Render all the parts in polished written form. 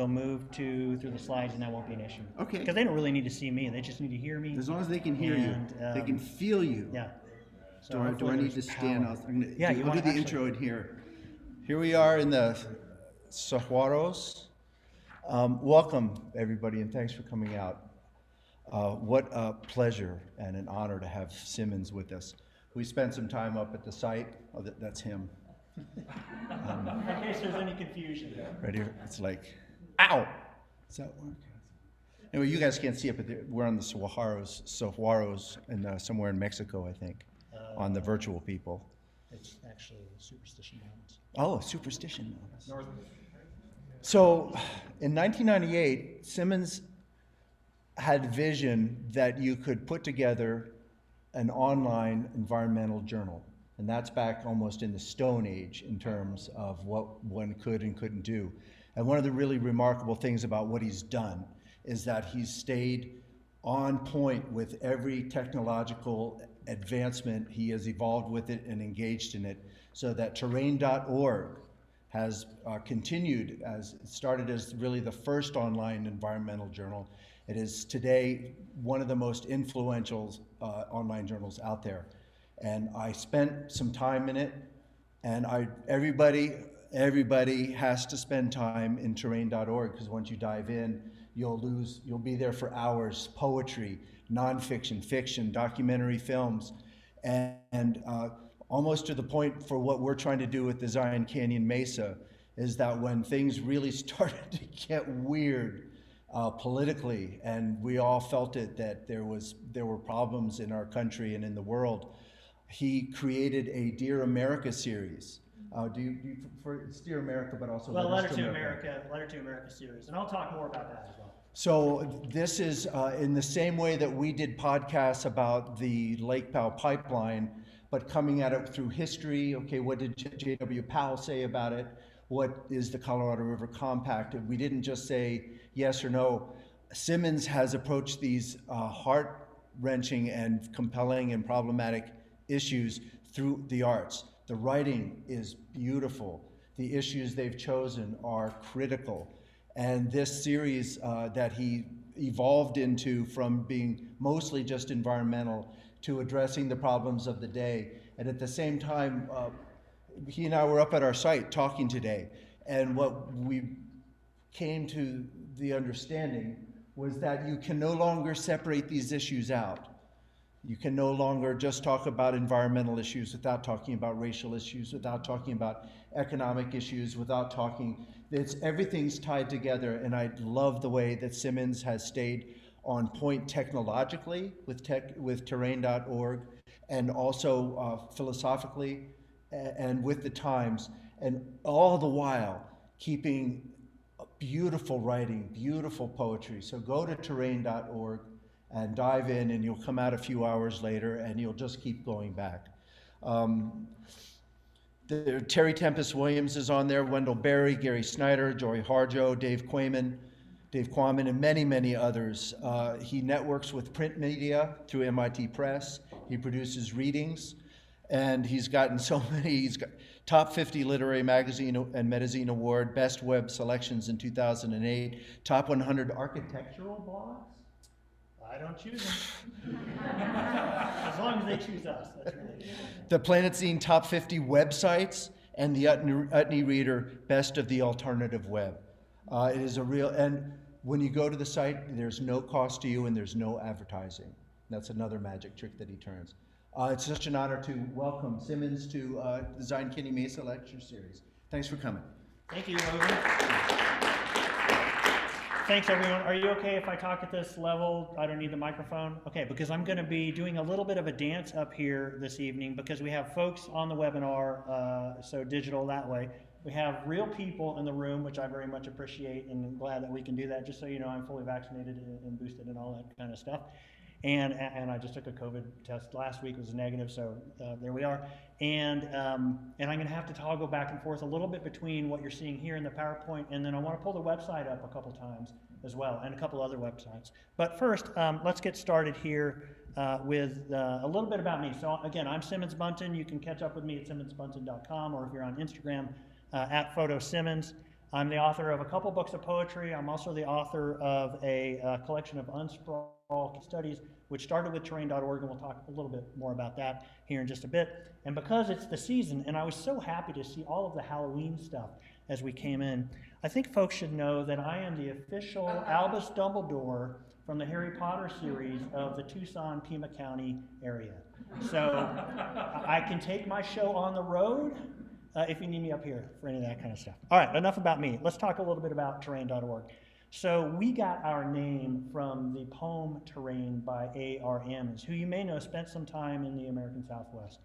move through the slides, and that won't be an issue. Okay. Because they don't really need to see me; they just need to hear me. As long as they can hear you, they can feel you. Yeah. So Do I need to stand? power. I'll do the intro in here. Here we are in the Sahuaros. Welcome, everybody, and thanks for coming out. What a pleasure and an honor to have Simmons with us. We spent some time up at the site. Oh, that's him. In case there's any confusion. Right here, it's like, ow! Does that work? Anyway, you guys can't see it, but we're on the Sahuaros, and somewhere in Mexico, I think, on the virtual people. It's actually Superstition Mountains. Oh, Superstition Mountains. So, in 1998, Simmons had vision that you could put together an online environmental journal. And that's back almost in the Stone Age in terms of what one could and couldn't do. And one of the really remarkable things about what he's done is that he's stayed on point with every technological advancement. He has evolved with it and engaged in it, so that terrain.org has continued, as it started as really the first online environmental journal. It is today one of the most influential online journals out there. And I spent some time in it, and everybody has to spend time in terrain.org, because once you dive in, you'll be there for hours. Poetry, nonfiction, fiction, documentary films, and almost to the point for what we're trying to do with the Zion Canyon Mesa is that when things really started to get weird politically, and we all felt it, that there were problems in our country and in the world, he created a Dear America series. It's Dear America, but also Letter to America series, and I'll talk more about that as well. So this is in the same way that we did podcasts about the Lake Powell pipeline, but coming at it through history. Okay, what did J.W. Powell say about it? What is the Colorado River Compact? We didn't just say yes or no. Simmons has approached these heart-wrenching and compelling and problematic issues through the arts. The writing is beautiful. The issues they've chosen are critical. And this series that he evolved into, from being mostly just environmental to addressing the problems of the day. And at the same time, he and I were up at our site talking today, and what we came to the understanding was that you can no longer separate these issues out. You can no longer just talk about environmental issues without talking about racial issues, without talking about economic issues, without talking, everything's tied together. And I love the way that Simmons has stayed on point technologically with terrain.org, and also philosophically and with the times, and all the while keeping beautiful writing, beautiful poetry. So go to terrain.org and dive in, and you'll come out a few hours later and you'll just keep going back. Terry Tempest Williams is on there, Wendell Berry, Gary Snyder, Joy Harjo, Dave Quammen, and many, many others. He networks with print media through MIT Press. He produces readings, and he's gotten so many. He's got Top 50 Literary Magazine and Medizin Award, Best Web Selections in 2008, Top 100 Architectural Blogs. I don't choose them. As long as they choose us, that's really good. The Planet Zine Top 50 Websites, and the Utne Reader Best of the Alternative Web. It is a real, and when you go to the site, there's no cost to you and there's no advertising. That's another magic trick that he turns. It's such an honor to welcome Simmons to the Zion Canyon Mesa Lecture Series. Thanks for coming. Thank you, Logan. Thanks, everyone. Are you okay if I talk at this level? I don't need the microphone? Okay, because I'm going to be doing a little bit of a dance up here this evening, because we have folks on the webinar, so digital that way. We have real people in the room, which I very much appreciate, and I'm glad that we can do that. Just so you know, I'm fully vaccinated and boosted and all that kind of stuff. And I just took a COVID test last week, it was negative, so there we are. And I'm going to have to toggle back and forth a little bit between what you're seeing here in the PowerPoint, and then I want to pull the website up a couple times as well, and a couple other websites. But first, let's get started here with a little bit about me. So again, I'm Simmons Buntin. You can catch up with me at simmonsbuntin.com, or if you're on Instagram, at PhotoSimmons. I'm the author of a couple books of poetry. I'm also the author of a collection of unsprawl studies, which started with terrain.org, and we'll talk a little bit more about that here in just a bit. And because it's the season, and I was so happy to see all of the Halloween stuff as we came in, I think folks should know that I am the official Albus Dumbledore from the Harry Potter series of the Tucson, Pima County area. So I can take my show on the road if you need me up here for any of that kind of stuff. All right, enough about me. Let's talk a little bit about terrain.org. So we got our name from the poem Terrain by A.R. Ammons, who you may know spent some time in the American Southwest.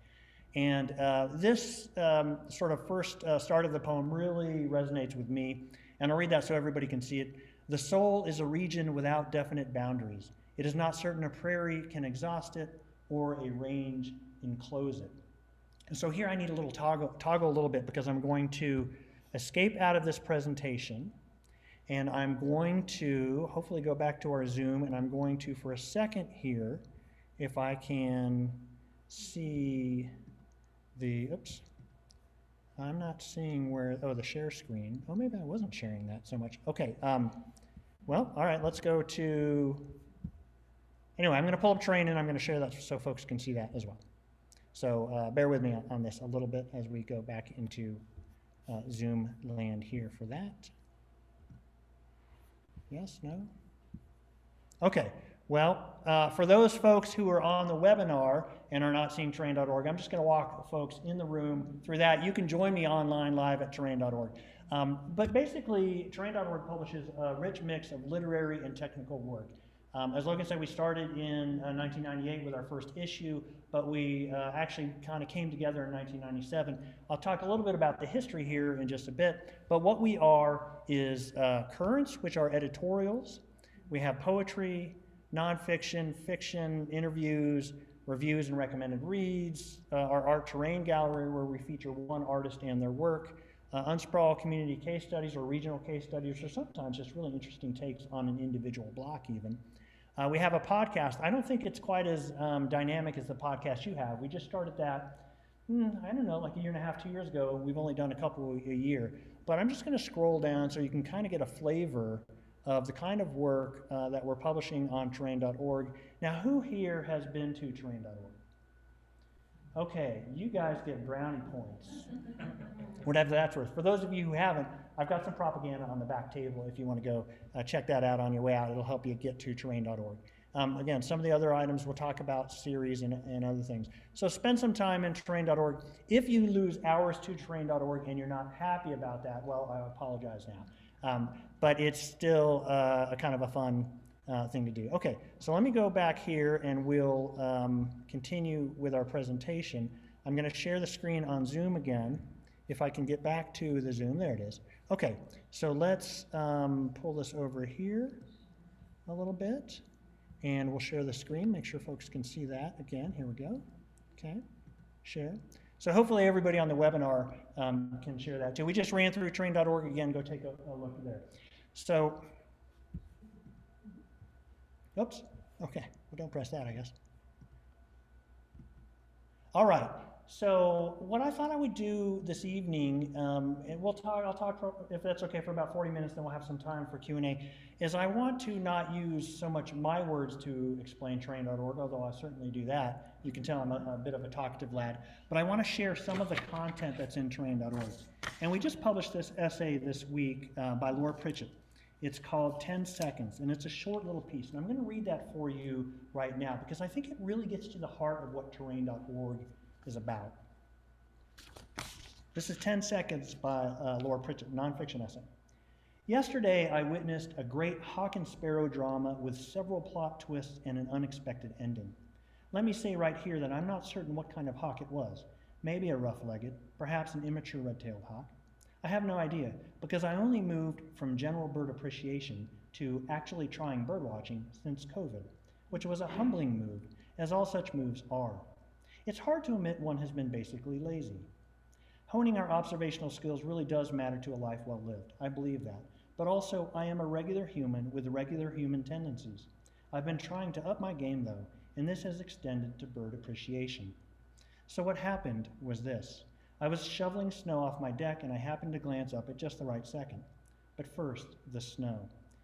And this sort of first start of the poem really resonates with me. And I'll read that so everybody can see it. The soul is a region without definite boundaries. It is not certain a prairie can exhaust it or a range enclose it. And so here I need a little toggle a little bit because I'm going to escape out of this presentation, and I'm going to hopefully go back to our Zoom, and I'm going to, for a second here, if I can see the, oops, I'm not seeing where, oh, the share screen. Oh, maybe I wasn't sharing that so much. Okay, well, all right, let's go to, anyway, I'm going to pull up terrain, and I'm going to share that so folks can see that as well. So bear with me on this a little bit as we go back into Zoom land here for that. Yes, no? Okay, well, for those folks who are on the webinar and are not seeing terrain.org, I'm just going to walk folks in the room through that. You can join me online live at terrain.org. But basically, terrain.org publishes a rich mix of literary and technical work. As Logan said, we started in 1998 with our first issue, but we actually kind of came together in 1997. I'll talk a little bit about the history here in just a bit, but what we are is currents, which are editorials. We have poetry, nonfiction, fiction, interviews, reviews and recommended reads, our art terrain gallery where we feature one artist and their work, unsprawl community case studies or regional case studies, or sometimes just really interesting takes on an individual block even. We have a podcast. I don't think it's quite as dynamic as the podcast you have. We just started that, I don't know, like a year and a half, 2 years ago. We've only done a couple a year. But I'm just going to scroll down so you can kind of get a flavor of the kind of work that we're publishing on terrain.org. Now, who here has been to terrain.org? Okay, you guys get brownie points, whatever that's worth. For those of you who haven't, I've got some propaganda on the back table if you want to go check that out on your way out. It'll help you get to terrain.org. Again, some of the other items we'll talk about, series and other things. So spend some time in terrain.org. If you lose hours to terrain.org and you're not happy about that, well, I apologize now. But it's still a kind of a fun thing to do. Okay, so let me go back here and we'll continue with our presentation. I'm going to share the screen on Zoom again. If I can get back to the Zoom, there it is. Okay, so let's pull this over here a little bit, and we'll share the screen, make sure folks can see that again. Here we go. Okay, share. So hopefully everybody on the webinar can share that too. We just ran through terrain.org again. Go take a look there. So, oops, okay, well, don't press that, I guess. All right, so what I thought I would do this evening, and I'll talk for, if that's okay, for about 40 minutes, then we'll have some time for Q&A, is I want to not use so much my words to explain terrain.org, although I certainly do that. You can tell I'm a bit of a talkative lad, but I want to share some of the content that's in terrain.org. And we just published this essay this week by Laura Pritchett. It's called 10 Seconds, and it's a short little piece. And I'm going to read that for you right now because I think it really gets to the heart of what terrain.org is about. This is 10 Seconds by Laura Pritchett, nonfiction essay. Yesterday, I witnessed a great hawk and sparrow drama with several plot twists and an unexpected ending. Let me say right here that I'm not certain what kind of hawk it was. Maybe a rough-legged, perhaps an immature red-tailed hawk. I have no idea, because I only moved from general bird appreciation to actually trying bird watching since COVID, which was a humbling move, as all such moves are. It's hard to admit one has been basically lazy. Honing our observational skills really does matter to a life well lived. I believe that. But also, I am a regular human with regular human tendencies. I've been trying to up my game, though, and this has extended to bird appreciation. So what happened was this. I was shoveling snow off my deck, and I happened to glance up at just the right second. But first, the snow.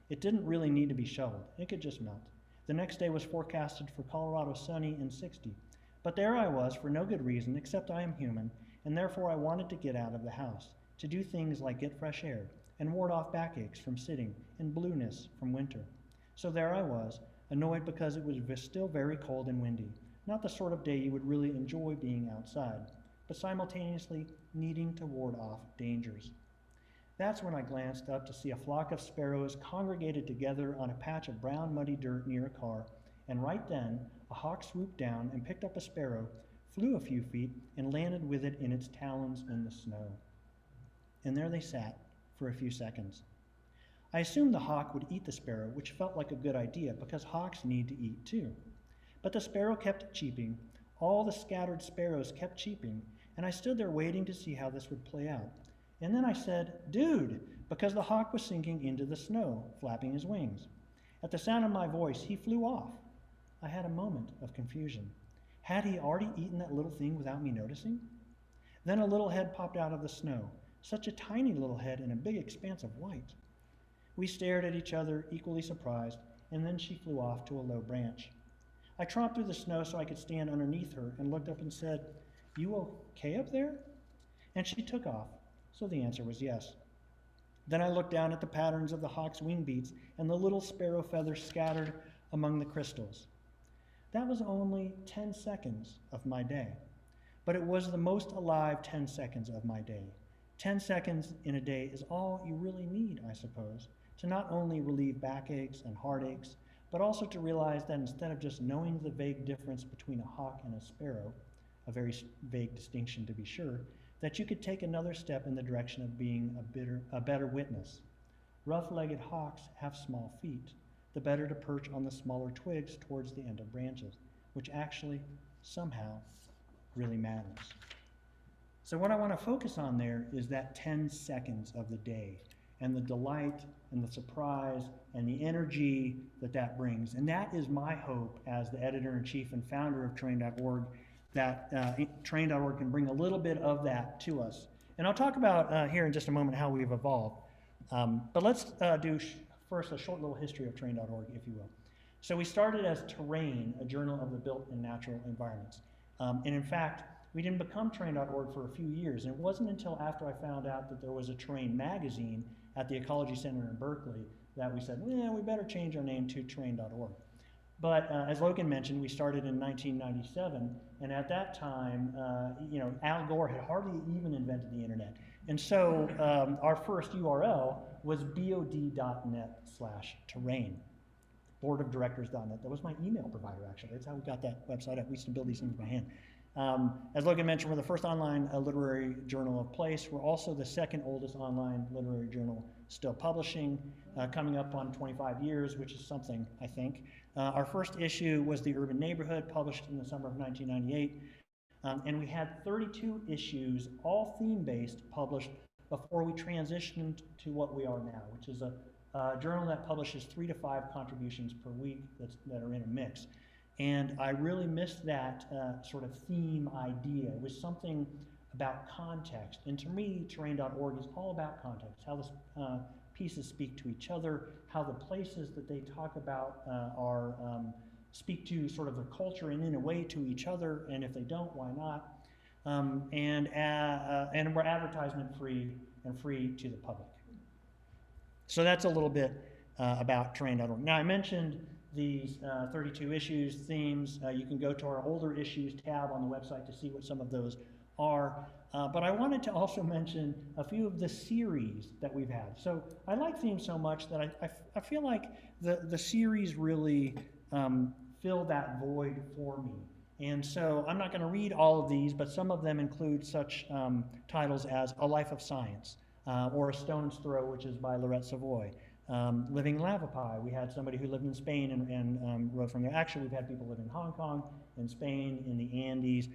It didn't really need to be shoveled. It could just melt. The next day was forecasted for Colorado sunny and 60. But there I was for no good reason except I am human, and therefore I wanted to get out of the house, to do things like get fresh air and ward off backaches from sitting and blueness from winter. So there I was, annoyed because it was still very cold and windy, not the sort of day you would really enjoy being outside, but simultaneously needing to ward off dangers. That's when I glanced up to see a flock of sparrows congregated together on a patch of brown muddy dirt near a car, and right then a hawk swooped down and picked up a sparrow, flew a few feet, and landed with it in its talons in the snow. And there they sat for a few seconds. I assumed the hawk would eat the sparrow, which felt like a good idea because hawks need to eat too. But the sparrow kept cheeping. All the scattered sparrows kept cheeping, and I stood there waiting to see how this would play out. And then I said, "Dude," because the hawk was sinking into the snow, flapping his wings. At the sound of my voice, he flew off. I had a moment of confusion. Had he already eaten that little thing without me noticing? Then a little head popped out of the snow, such a tiny little head in a big expanse of white. We stared at each other, equally surprised, and then she flew off to a low branch. I tromped through the snow so I could stand underneath her and looked up and said, "You okay up there?" And she took off, so the answer was yes. Then I looked down at the patterns of the hawk's wing beats and the little sparrow feathers scattered among the crystals. That was only 10 seconds of my day, but it was the most alive 10 seconds of my day. 10 seconds in a day is all you really need, I suppose, to not only relieve backaches and heartaches, but also to realize that instead of just knowing the vague difference between a hawk and a sparrow, a very vague distinction to be sure, that you could take another step in the direction of being a better witness. Rough-legged hawks have small feet, the better to perch on the smaller twigs towards the end of branches, which actually, somehow, really matters. So what I want to focus on there is that 10 seconds of the day and the delight and the surprise and the energy that that brings. And that is my hope as the editor-in-chief and founder of Train.org, that Train.org can bring a little bit of that to us. And I'll talk about here in just a moment how we've evolved. But let's do first a short little history of Train.org, if you will. So we started as Terrain, a journal of the built and natural environments. And in fact, we didn't become Train.org for a few years. And it wasn't until after I found out that there was a Terrain magazine at the Ecology Center in Berkeley that we said, well, we better change our name to Train.org. But as Logan mentioned, we started in 1997, and at that time, Al Gore had hardly even invented the internet. And so our first URL was bod.net/terrain, boardofdirectors.net. That was my email provider, actually. That's how we got that website up. We used to build these things by hand. As Logan mentioned, we're the first online literary journal of place. We're also the second oldest online literary journal still publishing, coming up on 25 years, which is something, I think. Our first issue was The Urban Neighborhood, published in the summer of 1998. And we had 32 issues, all theme-based, published before we transitioned to what we are now, which is a journal that publishes 3 to 5 contributions per week that are in a mix. And I really missed that sort of theme idea. It was something about context. And to me, Terrain.org is all about context, how the pieces speak to each other, how the places that they talk about speak to sort of the culture and in a way to each other, and if they don't, why not? And we're advertisement free and free to the public. So that's a little bit about Terrain.org. Now I mentioned these 32 issues, themes. You can go to our older issues tab on the website to see what some of those are. But I wanted to also mention a few of the series that we've had. So I like themes so much that I feel like the series really fill that void for me. And so I'm not going to read all of these, but some of them include such titles as A Life of Science, or A Stone's Throw, which is by Lorette Savoy. Living Lavapai, we had somebody who lived in Spain and wrote from there. Actually, we've had people live in Hong Kong, in Spain, in the Andes,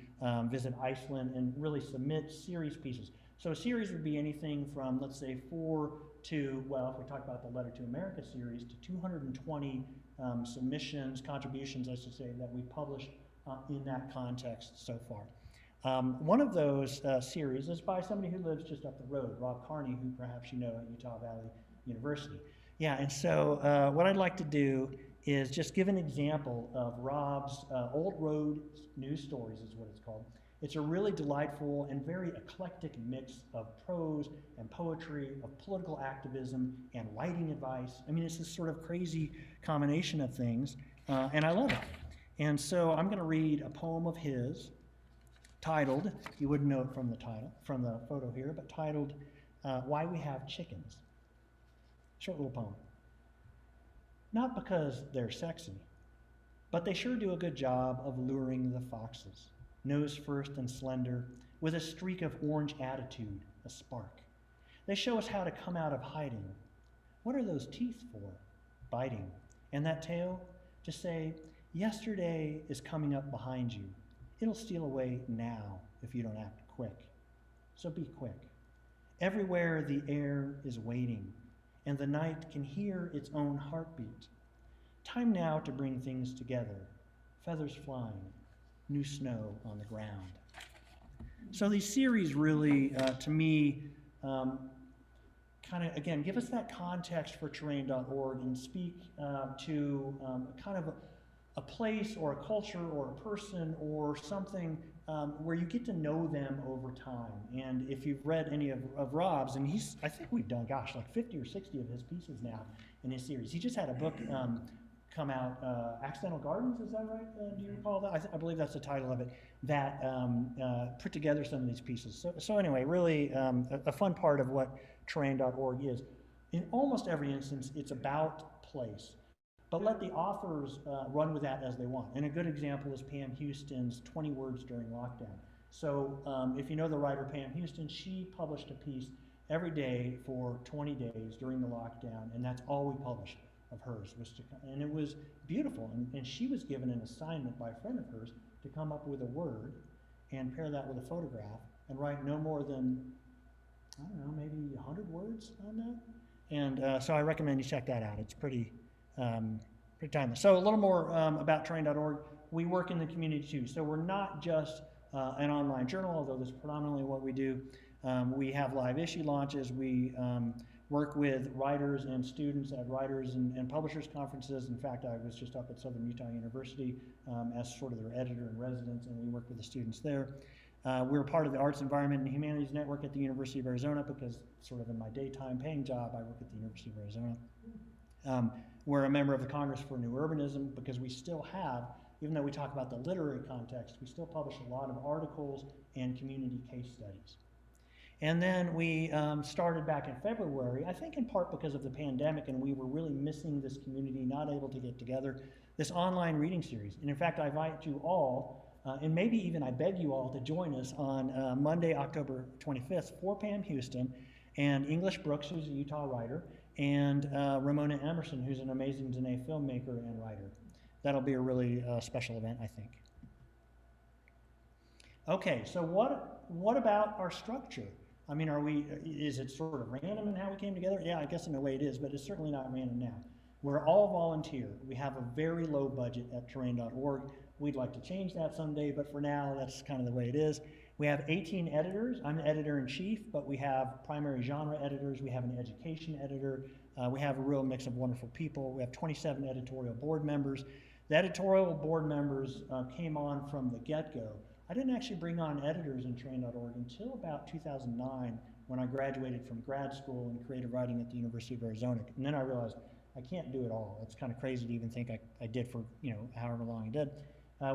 visit Iceland, and really submit series pieces. So a series would be anything from, let's say, 4 to, well, if we talk about the Letter to America series, to 220 submissions, contributions, I should say, that we published in that context so far. One of those series is by somebody who lives just up the road, Rob Carney, who perhaps you know at Utah Valley University. Yeah, and so what I'd like to do is just give an example of Rob's Old Road News Stories is what it's called. It's a really delightful and very eclectic mix of prose and poetry, of political activism and writing advice. I mean, it's this sort of crazy combination of things, and I love it. And so I'm going to read a poem of his titled, you wouldn't know it from the title, from the photo here, but titled, Why We Have Chickens. Short little poem. Not because they're sexy, but they sure do a good job of luring the foxes. Nose first and slender, with a streak of orange attitude, a spark. They show us how to come out of hiding. What are those teeth for? Biting. And that tail? To say, yesterday is coming up behind you. It'll steal away now if you don't act quick. So be quick. Everywhere the air is waiting, and the night can hear its own heartbeat. Time now to bring things together. Feathers flying, new snow on the ground. So these series really, to me, kind of, again, give us that context for terrain.org and speak to kind of a place or a culture or a person or something where you get to know them over time. And if you've read any of Rob's, and I think we've done, gosh, like 50 or 60 of his pieces now in his series. He just had a book come out, Accidental Gardens, is that right? Do you recall that? I believe that's the title of it, that put together some of these pieces. So anyway, really a fun part of what terrain.org is. In almost every instance, it's about place. But let the authors run with that as they want. And a good example is Pam Houston's 20 Words During Lockdown. So if you know the writer Pam Houston, she published a piece every day for 20 days during the lockdown, and that's all we published of hers. And it was beautiful. And she was given an assignment by a friend of hers to come up with a word and pair that with a photograph and write no more than, I don't know, maybe 100 words on that. And so I recommend you check that out. It's pretty timely. So a little more about terrain.org. We work in the community too. So we're not just an online journal, although that's predominantly what we do. We have live issue launches. We work with writers and students at writers and publishers conferences. In fact, I was just up at Southern Utah University as sort of their editor in residence, and we work with the students there. We're part of the Arts, Environment, and Humanities Network at the University of Arizona because sort of in my daytime paying job, I work at the University of Arizona. We're a member of the Congress for New Urbanism because we still have, even though we talk about the literary context, we still publish a lot of articles and community case studies. And then we started back in February, I think in part because of the pandemic, and we were really missing this community, not able to get together, this online reading series. And in fact, I invite you all, and maybe even I beg you all to join us on Monday, October 25th for Pam Houston and English Brooks, who's a Utah writer, and Ramona Emerson, who's an amazing Dene filmmaker and writer. That'll be a really special event, I think. Okay, so what about our structure? I mean, is it sort of random in how we came together? Yeah, I guess in a way it is, but it's certainly not random now. We're all volunteer. We have a very low budget at terrain.org. We'd like to change that someday, but for now, that's kind of the way it is. We have 18 editors. I'm the editor-in-chief, but we have primary genre editors. We have an education editor. We have a real mix of wonderful people. We have 27 editorial board members. The editorial board members came on from the get-go. I didn't actually bring on editors in terrain.org until about 2009 when I graduated from grad school in creative writing at the University of Arizona. And then I realized I can't do it all. It's kind of crazy to even think I did for, however long I did.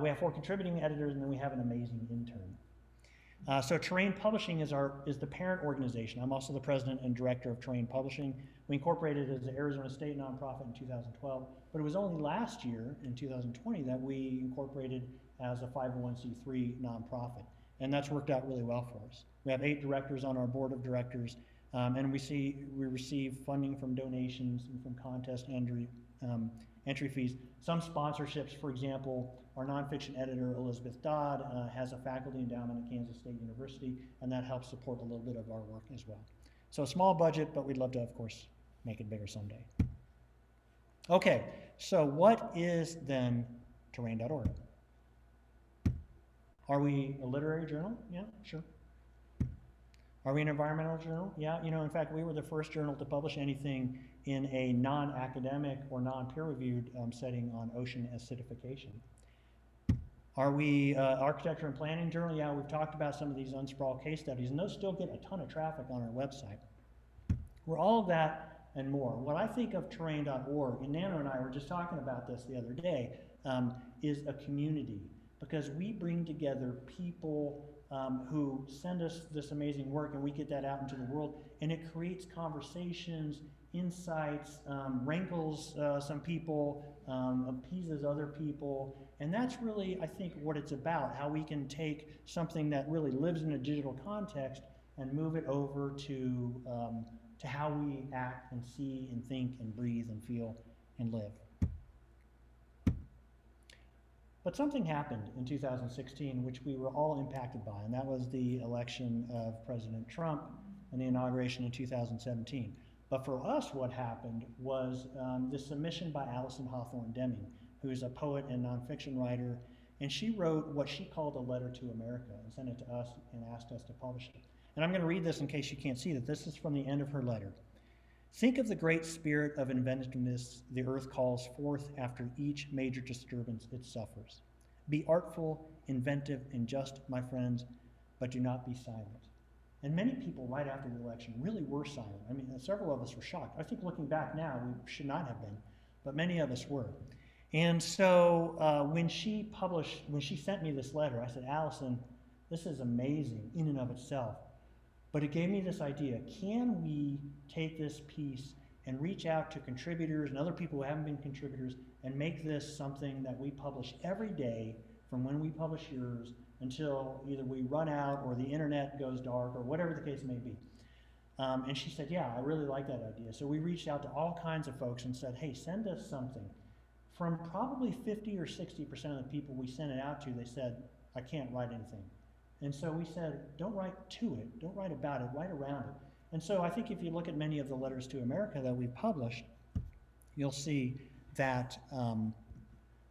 We have 4 contributing editors, and then we have an amazing intern. So Terrain Publishing is the parent organization. I'm also the president and director of Terrain Publishing. We incorporated as an Arizona State nonprofit in 2012, but it was only last year, in 2020, that we incorporated as a 501c3 nonprofit, and that's worked out really well for us. We have 8 directors on our board of directors, and we receive funding from donations and from contest entry fees. Some sponsorships, for example, our nonfiction editor, Elizabeth Dodd, has a faculty endowment at Kansas State University, and that helps support a little bit of our work as well. So a small budget, but we'd love to, of course, make it bigger someday. Okay, so what is then terrain.org? Are we a literary journal? Yeah, sure. Are we an environmental journal? Yeah, in fact, we were the first journal to publish anything in a non-academic or non-peer-reviewed setting on ocean acidification. Are we architecture and planning journal? Yeah, we've talked about some of these unsprawl case studies, and those still get a ton of traffic on our website. We're all of that and more. What I think of terrain.org, and Nano and I were just talking about this the other day, is a community, because we bring together people who send us this amazing work, and we get that out into the world, and it creates conversations, insights, rankles some people, appeases other people, and that's really, I think, what it's about, how we can take something that really lives in a digital context and move it over to how we act and see and think and breathe and feel and live. But something happened in 2016 which we were all impacted by, and that was the election of President Trump and the inauguration in 2017. But for us, what happened was the submission by Allison Hawthorne Deming, who's a poet and nonfiction writer, and she wrote what she called a letter to America and sent it to us and asked us to publish it. And I'm going to read this in case you can't see that. This is from the end of her letter. Think of the great spirit of inventiveness the earth calls forth after each major disturbance it suffers. Be artful, inventive, and just, my friends, but do not be silent. And many people right after the election really were silent. I mean, several of us were shocked. I think looking back now, we should not have been, but many of us were. And so when she sent me this letter, I said, Allison, this is amazing in and of itself. But it gave me this idea, can we take this piece and reach out to contributors and other people who haven't been contributors and make this something that we publish every day from when we publish yours until either we run out or the internet goes dark or whatever the case may be. And she said, yeah, I really like that idea. So we reached out to all kinds of folks and said, hey, send us something. From probably 50 or 60% of the people we sent it out to, they said, I can't write anything. And so we said, don't write to it, don't write about it, write around it. And so I think if you look at many of the letters to America that we've published, you'll see that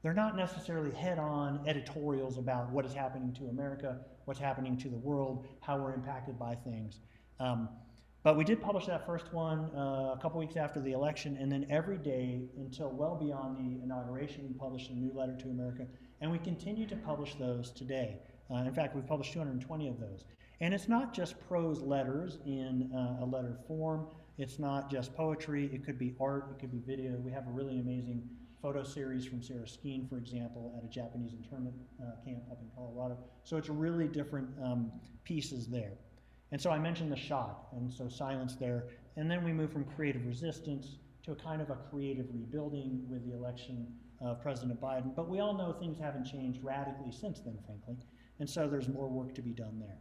they're not necessarily head-on editorials about what is happening to America, what's happening to the world, how we're impacted by things. But we did publish that first one a couple weeks after the election, and then every day until well beyond the inauguration, we published a new letter to America, and we continue to publish those today. In fact, we've published 220 of those. And it's not just prose letters in a letter form. It's not just poetry. It could be art. It could be video. We have a really amazing photo series from Sarah Skeen, for example, at a Japanese internment camp up in Colorado. So it's really different pieces there. And so I mentioned the shock, and so silence there. And then we move from creative resistance to a kind of a creative rebuilding with the election of President Biden. But we all know things haven't changed radically since then, frankly. And so there's more work to be done there.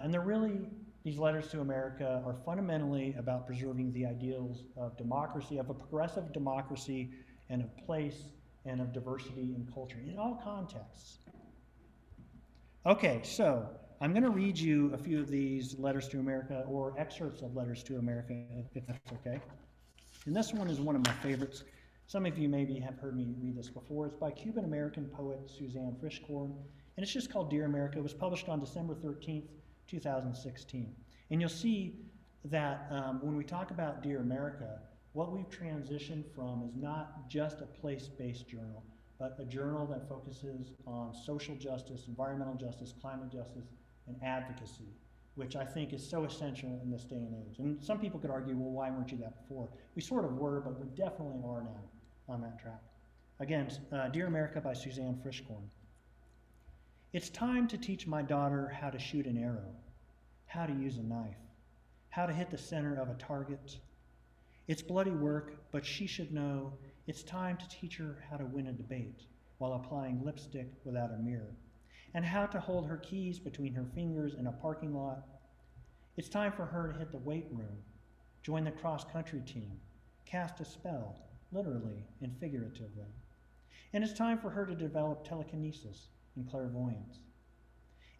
And they're really, these letters to America are fundamentally about preserving the ideals of democracy, of a progressive democracy, and of place, and of diversity in culture, in all contexts. Okay, so I'm going to read you a few of these letters to America, or excerpts of letters to America, if that's okay. And this one is one of my favorites. Some of you maybe have heard me read this before. It's by Cuban-American poet Suzanne Frischkorn. And it's just called Dear America. It was published on December 13th, 2016. And you'll see that when we talk about Dear America, what we've transitioned from is not just a place-based journal, but a journal that focuses on social justice, environmental justice, climate justice, and advocacy, which I think is so essential in this day and age. And some people could argue, well, why weren't you that before? We sort of were, but we definitely are now on that track. Again, Dear America by Suzanne Frischkorn. It's time to teach my daughter how to shoot an arrow, how to use a knife, how to hit the center of a target. It's bloody work, but she should know it's time to teach her how to win a debate while applying lipstick without a mirror, and how to hold her keys between her fingers in a parking lot. It's time for her to hit the weight room, join the cross-country team, cast a spell, literally and figuratively. And it's time for her to develop telekinesis and clairvoyance.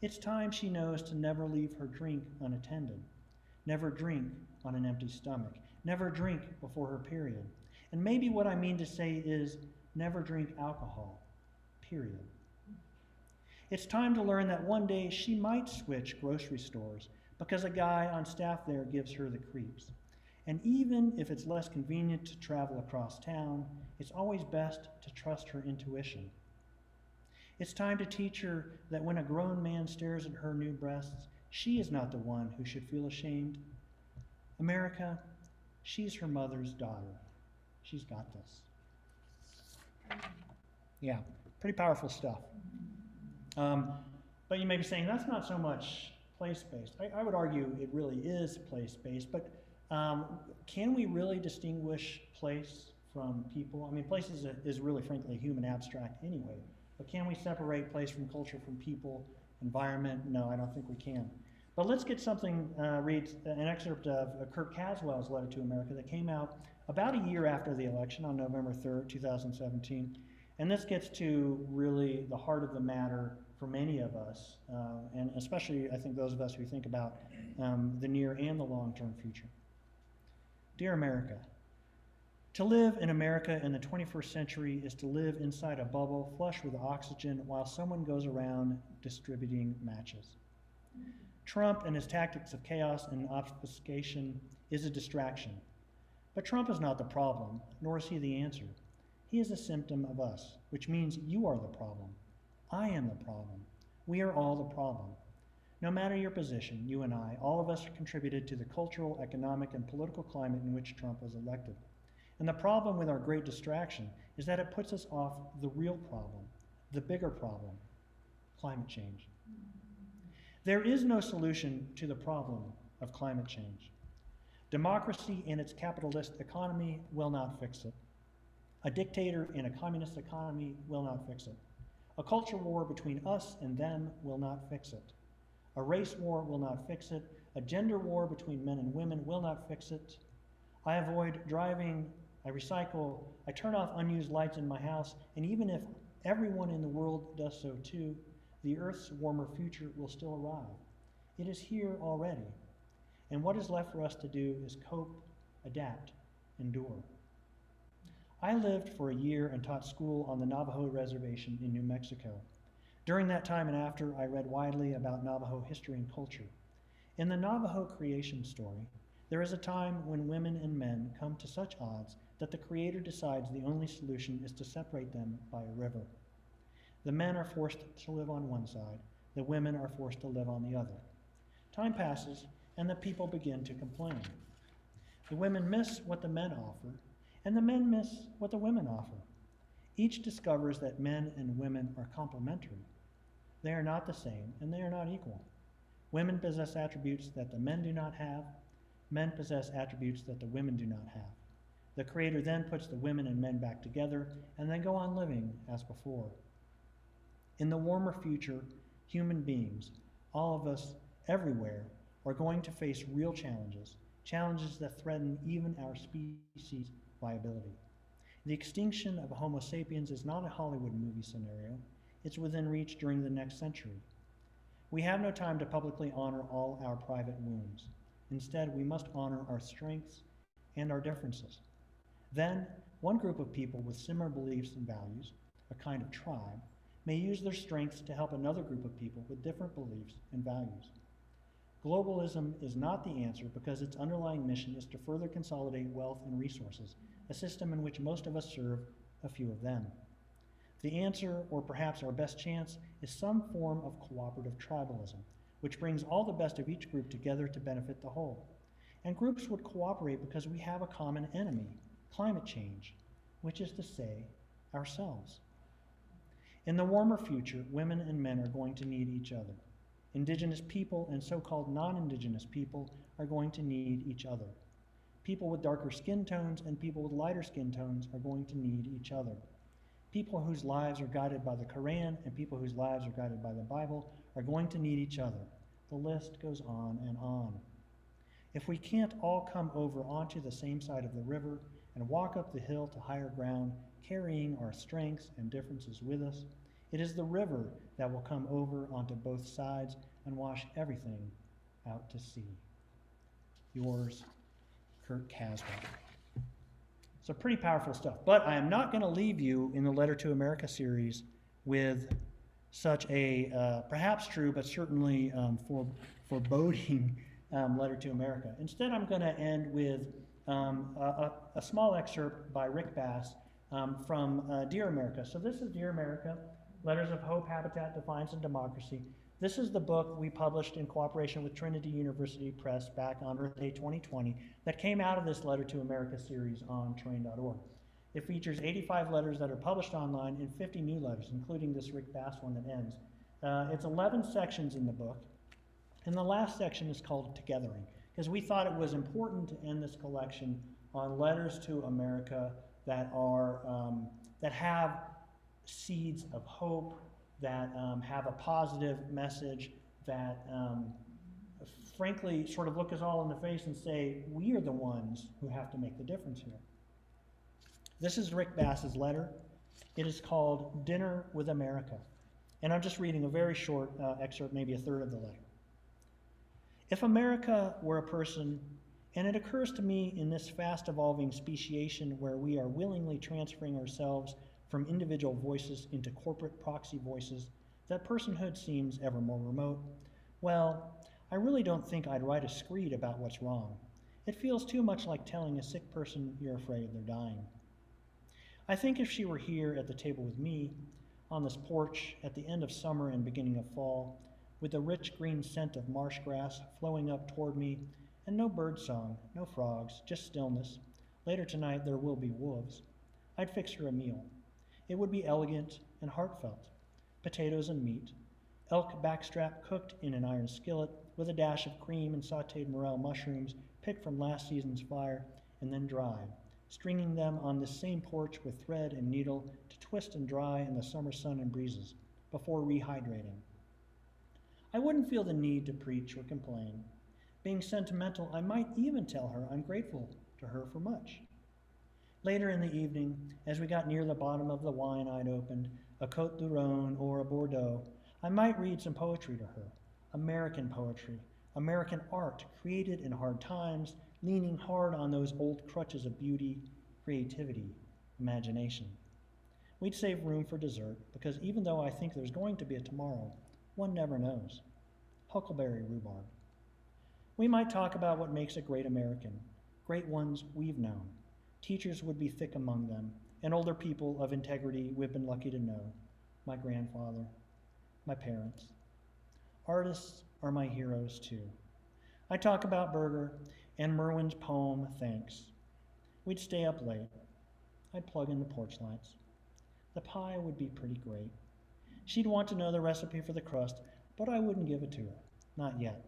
It's time she knows to never leave her drink unattended, never drink on an empty stomach, never drink before her period. And maybe what I mean to say is never drink alcohol, period. It's time to learn that one day she might switch grocery stores, because a guy on staff there gives her the creeps. And even if it's less convenient to travel across town, it's always best to trust her intuition. It's time to teach her that when a grown man stares at her new breasts, she is not the one who should feel ashamed. America, she's her mother's daughter. She's got this. Yeah, pretty powerful stuff. But you may be saying, that's not so much place-based. I would argue it really is place-based, but can we really distinguish place from people? I mean, place is really, frankly, human abstract anyway, but can we separate place from culture, from people, environment? No, I don't think we can. But let's get something, read an excerpt of Kurt Caswell's letter to America that came out about a year after the election on November 3rd, 2017. And this gets to really the heart of the matter for many of us, and especially I think those of us who think about the near and the long-term future. Dear America, to live in America in the 21st century is to live inside a bubble flush with oxygen while someone goes around distributing matches. Trump and his tactics of chaos and obfuscation is a distraction. But Trump is not the problem, nor is he the answer. He is a symptom of us, which means you are the problem. I am the problem. We are all the problem. No matter your position, you and I, all of us contributed to the cultural, economic, and political climate in which Trump was elected. And the problem with our great distraction is that it puts us off the real problem, the bigger problem, climate change. There is no solution to the problem of climate change. Democracy in its capitalist economy will not fix it. A dictator in a communist economy will not fix it. A culture war between us and them will not fix it. A race war will not fix it. A gender war between men and women will not fix it. I avoid driving, I recycle, I turn off unused lights in my house, and even if everyone in the world does so too, the Earth's warmer future will still arrive. It is here already. And what is left for us to do is cope, adapt, endure. I lived for a year and taught school on the Navajo Reservation in New Mexico. During that time and after, I read widely about Navajo history and culture. In the Navajo creation story, there is a time when women and men come to such odds that the Creator decides the only solution is to separate them by a river. The men are forced to live on one side, the women are forced to live on the other. Time passes, and the people begin to complain. The women miss what the men offer, and the men miss what the women offer. Each discovers that men and women are complementary. They are not the same, and they are not equal. Women possess attributes that the men do not have. Men possess attributes that the women do not have. The Creator then puts the women and men back together, and they go on living as before. In the warmer future, human beings, all of us, everywhere, are going to face real challenges, challenges that threaten even our species' viability. The extinction of Homo sapiens is not a Hollywood movie scenario. It's within reach during the next century. We have no time to publicly honor all our private wounds. Instead, we must honor our strengths and our differences. Then, one group of people with similar beliefs and values, a kind of tribe, may use their strengths to help another group of people with different beliefs and values. Globalism is not the answer because its underlying mission is to further consolidate wealth and resources, a system in which most of us serve a few of them. The answer, or perhaps our best chance, is some form of cooperative tribalism, which brings all the best of each group together to benefit the whole. And groups would cooperate because we have a common enemy, climate change, which is to say, ourselves. In the warmer future, women and men are going to need each other. Indigenous people and so-called non-indigenous people are going to need each other. People with darker skin tones and people with lighter skin tones are going to need each other. People whose lives are guided by the Quran and people whose lives are guided by the Bible are going to need each other. The list goes on and on. If we can't all come over onto the same side of the river and walk up the hill to higher ground, carrying our strengths and differences with us, it is the river that will come over onto both sides and wash everything out to sea. Yours, Kurt Caswell. So pretty powerful stuff. But I am not going to leave you in the Letter to America series with such a perhaps true but certainly foreboding Letter to America. Instead, I'm going to end with a small excerpt by Rick Bass from Dear America. So this is Dear America, Letters of Hope, Habitat, Defiance, and Democracy. This is the book we published in cooperation with Trinity University Press back on Earth Day 2020 that came out of this Letter to America series on terrain.org. It features 85 letters that are published online and 50 new letters, including this Rick Bass one that ends. It's 11 sections in the book, and the last section is called Togethering, because we thought it was important to end this collection on letters to America that are that have seeds of hope, that have a positive message, that frankly sort of look us all in the face and say, we are the ones who have to make the difference here. This is Rick Bass's letter. It is called Dinner with America. And I'm just reading a very short excerpt, maybe a third of the letter. If America were a person, and it occurs to me in this fast evolving speciation where we are willingly transferring ourselves from individual voices into corporate proxy voices, that personhood seems ever more remote. Well, I really don't think I'd write a screed about what's wrong. It feels too much like telling a sick person you're afraid they're dying. I think if she were here at the table with me, on this porch at the end of summer and beginning of fall, with the rich green scent of marsh grass flowing up toward me, and no bird song, no frogs, just stillness. Later tonight there will be wolves. I'd fix her a meal. It would be elegant and heartfelt. Potatoes and meat, elk backstrap cooked in an iron skillet with a dash of cream and sauteed morel mushrooms picked from last season's fire and then dried, stringing them on this same porch with thread and needle to twist and dry in the summer sun and breezes before rehydrating. I wouldn't feel the need to preach or complain. Being sentimental, I might even tell her I'm grateful to her for much. Later in the evening, as we got near the bottom of the wine I'd opened, a Côte du Rhône or a Bordeaux, I might read some poetry to her. American poetry, American art created in hard times, leaning hard on those old crutches of beauty, creativity, imagination. We'd save room for dessert, because even though I think there's going to be a tomorrow, one never knows. Huckleberry rhubarb. We might talk about what makes a great American, great ones we've known. Teachers would be thick among them, and older people of integrity we've been lucky to know. My grandfather, my parents. Artists are my heroes too. I talk about Berger and Merwin's poem, Thanks. We'd stay up late. I'd plug in the porch lights. The pie would be pretty great. She'd want to know the recipe for the crust, but I wouldn't give it to her, not yet.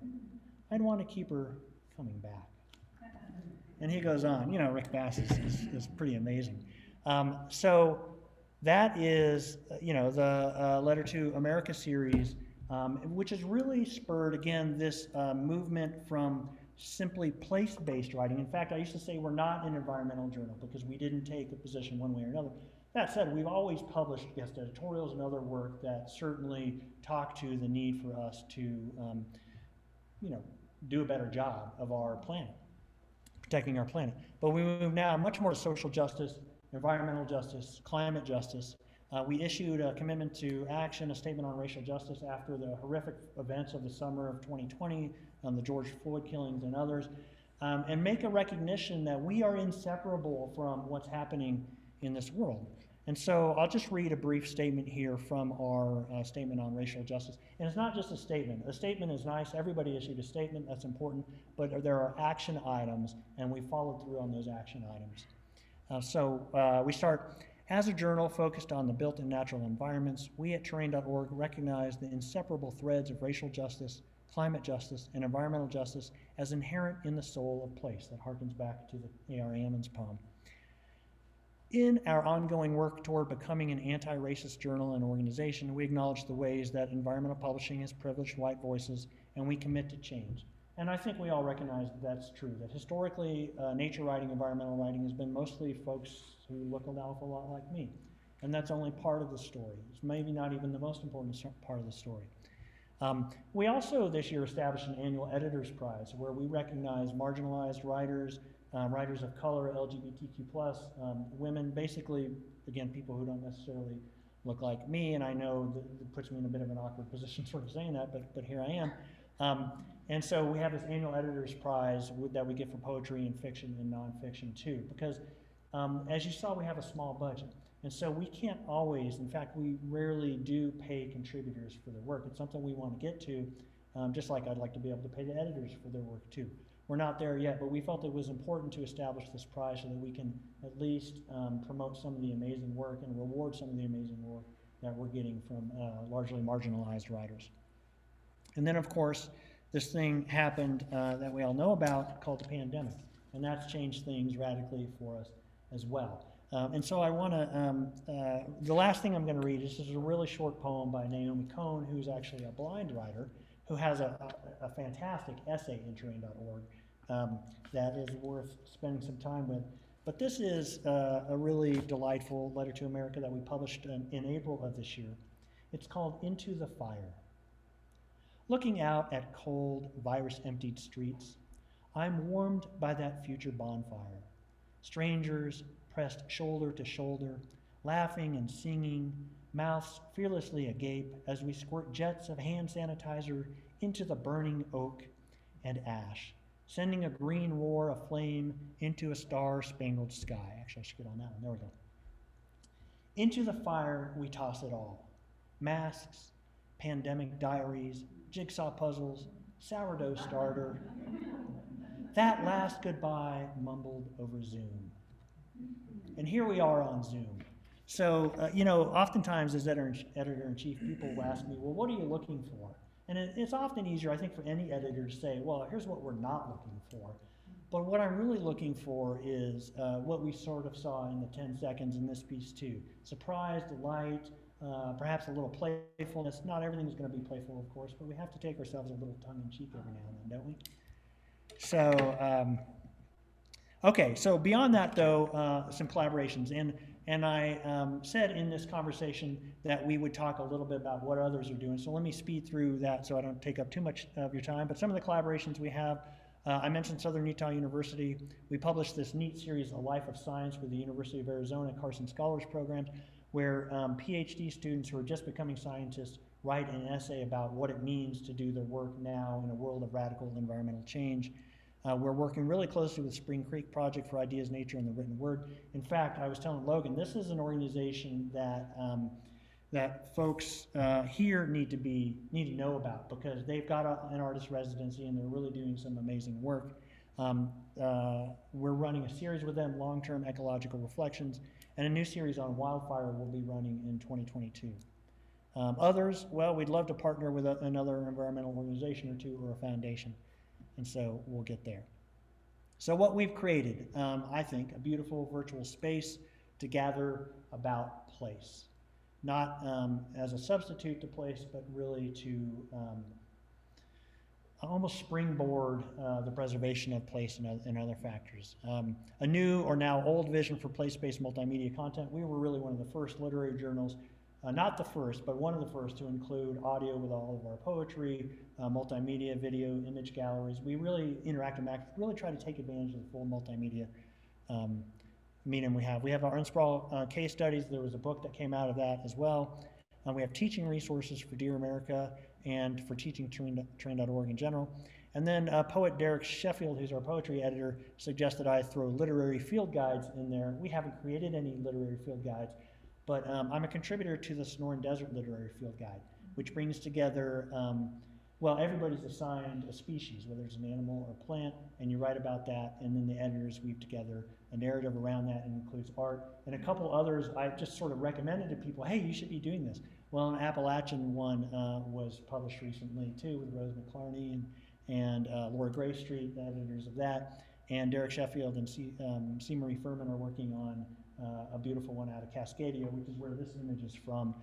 I'd want to keep her coming back. And he goes on. You know, Rick Bass is pretty amazing. So that is, the Letter to America series, which has really spurred, again, this movement from simply place-based writing. In fact, I used to say we're not an environmental journal because we didn't take a position one way or another. That said, we've always published guest editorials and other work that certainly talk to the need for us to, do a better job of our planet, protecting our planet. But we move now much more to social justice, environmental justice, climate justice. We issued a commitment to action, a statement on racial justice after the horrific events of the summer of 2020, the George Floyd killings and others, and make a recognition that we are inseparable from what's happening in this world. And so I'll just read a brief statement here from our statement on racial justice. And it's not just a statement. A statement is nice. Everybody issued a statement. That's important. But there are action items, and we followed through on those action items. We start, as a journal focused on the built and natural environments, we at terrain.org recognize the inseparable threads of racial justice, climate justice, and environmental justice as inherent in the soul of place. That harkens back to the A.R. Ammons poem. In our ongoing work toward becoming an anti-racist journal and organization, we acknowledge the ways that environmental publishing has privileged white voices, and we commit to change. And I think we all recognize that that's true, that historically, nature writing, environmental writing has been mostly folks who look an awful lot like me. And that's only part of the story. It's maybe not even the most important part of the story. We also this year established an annual Editors Prize where we recognize marginalized writers, writers of color, LGBTQ+, women, basically, again, people who don't necessarily look like me, and I know that it puts me in a bit of an awkward position sort of saying that, but here I am. And so we have this annual Editor's Prize that we get for poetry and fiction and nonfiction too, because as you saw, we have a small budget. And so we can't always, in fact, we rarely do pay contributors for their work. It's something we want to get to, just like I'd like to be able to pay the editors for their work too. We're not there yet, but we felt it was important to establish this prize so that we can at least promote some of the amazing work and reward some of the amazing work that we're getting from largely marginalized writers. And then, of course, this thing happened that we all know about called the pandemic, and that's changed things radically for us as well. And so I want to, the last thing I'm going to read is a really short poem by Naomi Cohn, who's actually a blind writer, who has a fantastic essay in terrain.org that is worth spending some time with. But this is a really delightful letter to America that we published in April of this year. It's called Into the Fire. Looking out at cold, virus-emptied streets, I'm warmed by that future bonfire. Strangers pressed shoulder to shoulder, laughing and singing, mouths fearlessly agape as we squirt jets of hand sanitizer into the burning oak and ash, sending a green roar of flame into a star-spangled sky. Actually, I should get on that one. There we go. Into the fire we toss it all. Masks, pandemic diaries, jigsaw puzzles, sourdough starter. That last goodbye mumbled over Zoom. And here we are on Zoom. So, oftentimes as editor-in-chief, people will ask me, well, what are you looking for? And it's often easier, I think, for any editor to say, well, here's what we're not looking for. But what I'm really looking for is what we sort of saw in the 10 seconds in this piece too. Surprise, delight, perhaps a little playfulness. Not everything's going to be playful, of course, but we have to take ourselves a little tongue-in-cheek every now and then, don't we? So, okay, so beyond that, though, some collaborations. And I said in this conversation that we would talk a little bit about what others are doing. So let me speed through that so I don't take up too much of your time. But some of the collaborations we have, I mentioned Southern Utah University. We published this neat series, A Life of Science, with the University of Arizona Carson Scholars Programs, where PhD students who are just becoming scientists write an essay about what it means to do their work now in a world of radical environmental change. We're working really closely with Spring Creek Project for Ideas, Nature, and the Written Word. In fact, I was telling Logan, this is an organization that that folks here need to know about, because they've got an artist residency and they're really doing some amazing work. We're running a series with them, Long-Term Ecological Reflections, and a new series on wildfire will be running in 2022. Others, well, we'd love to partner with another environmental organization or two or a foundation. And so we'll get there. So what we've created, I think, a beautiful virtual space to gather about place. Not as a substitute to place, but really to almost springboard the preservation of place and other factors. A new or now old vision for place-based multimedia content. We were really one of the first literary journals, not the first, but one of the first to include audio with all of our poetry, multimedia, video, image galleries. We really really try to take advantage of the full multimedia medium we have. We have our Unsprawl case studies. There was a book that came out of that as well. We have teaching resources for Dear America and for teaching terrain.org in general. And then poet Derek Sheffield, who's our poetry editor, suggested I throw literary field guides in there. We haven't created any literary field guides, but I'm a contributor to the Sonoran Desert Literary Field Guide, which brings together, well, everybody's assigned a species, whether it's an animal or plant, and you write about that, and then the editors weave together a narrative around that, and includes art. And a couple others I just sort of recommended to people, hey, you should be doing this. Well, an Appalachian one was published recently too, with Rose McClarney and Laura Gray Street, the editors of that. And Derek Sheffield and C. Marie Furman are working on a beautiful one out of Cascadia, which is where this image is from,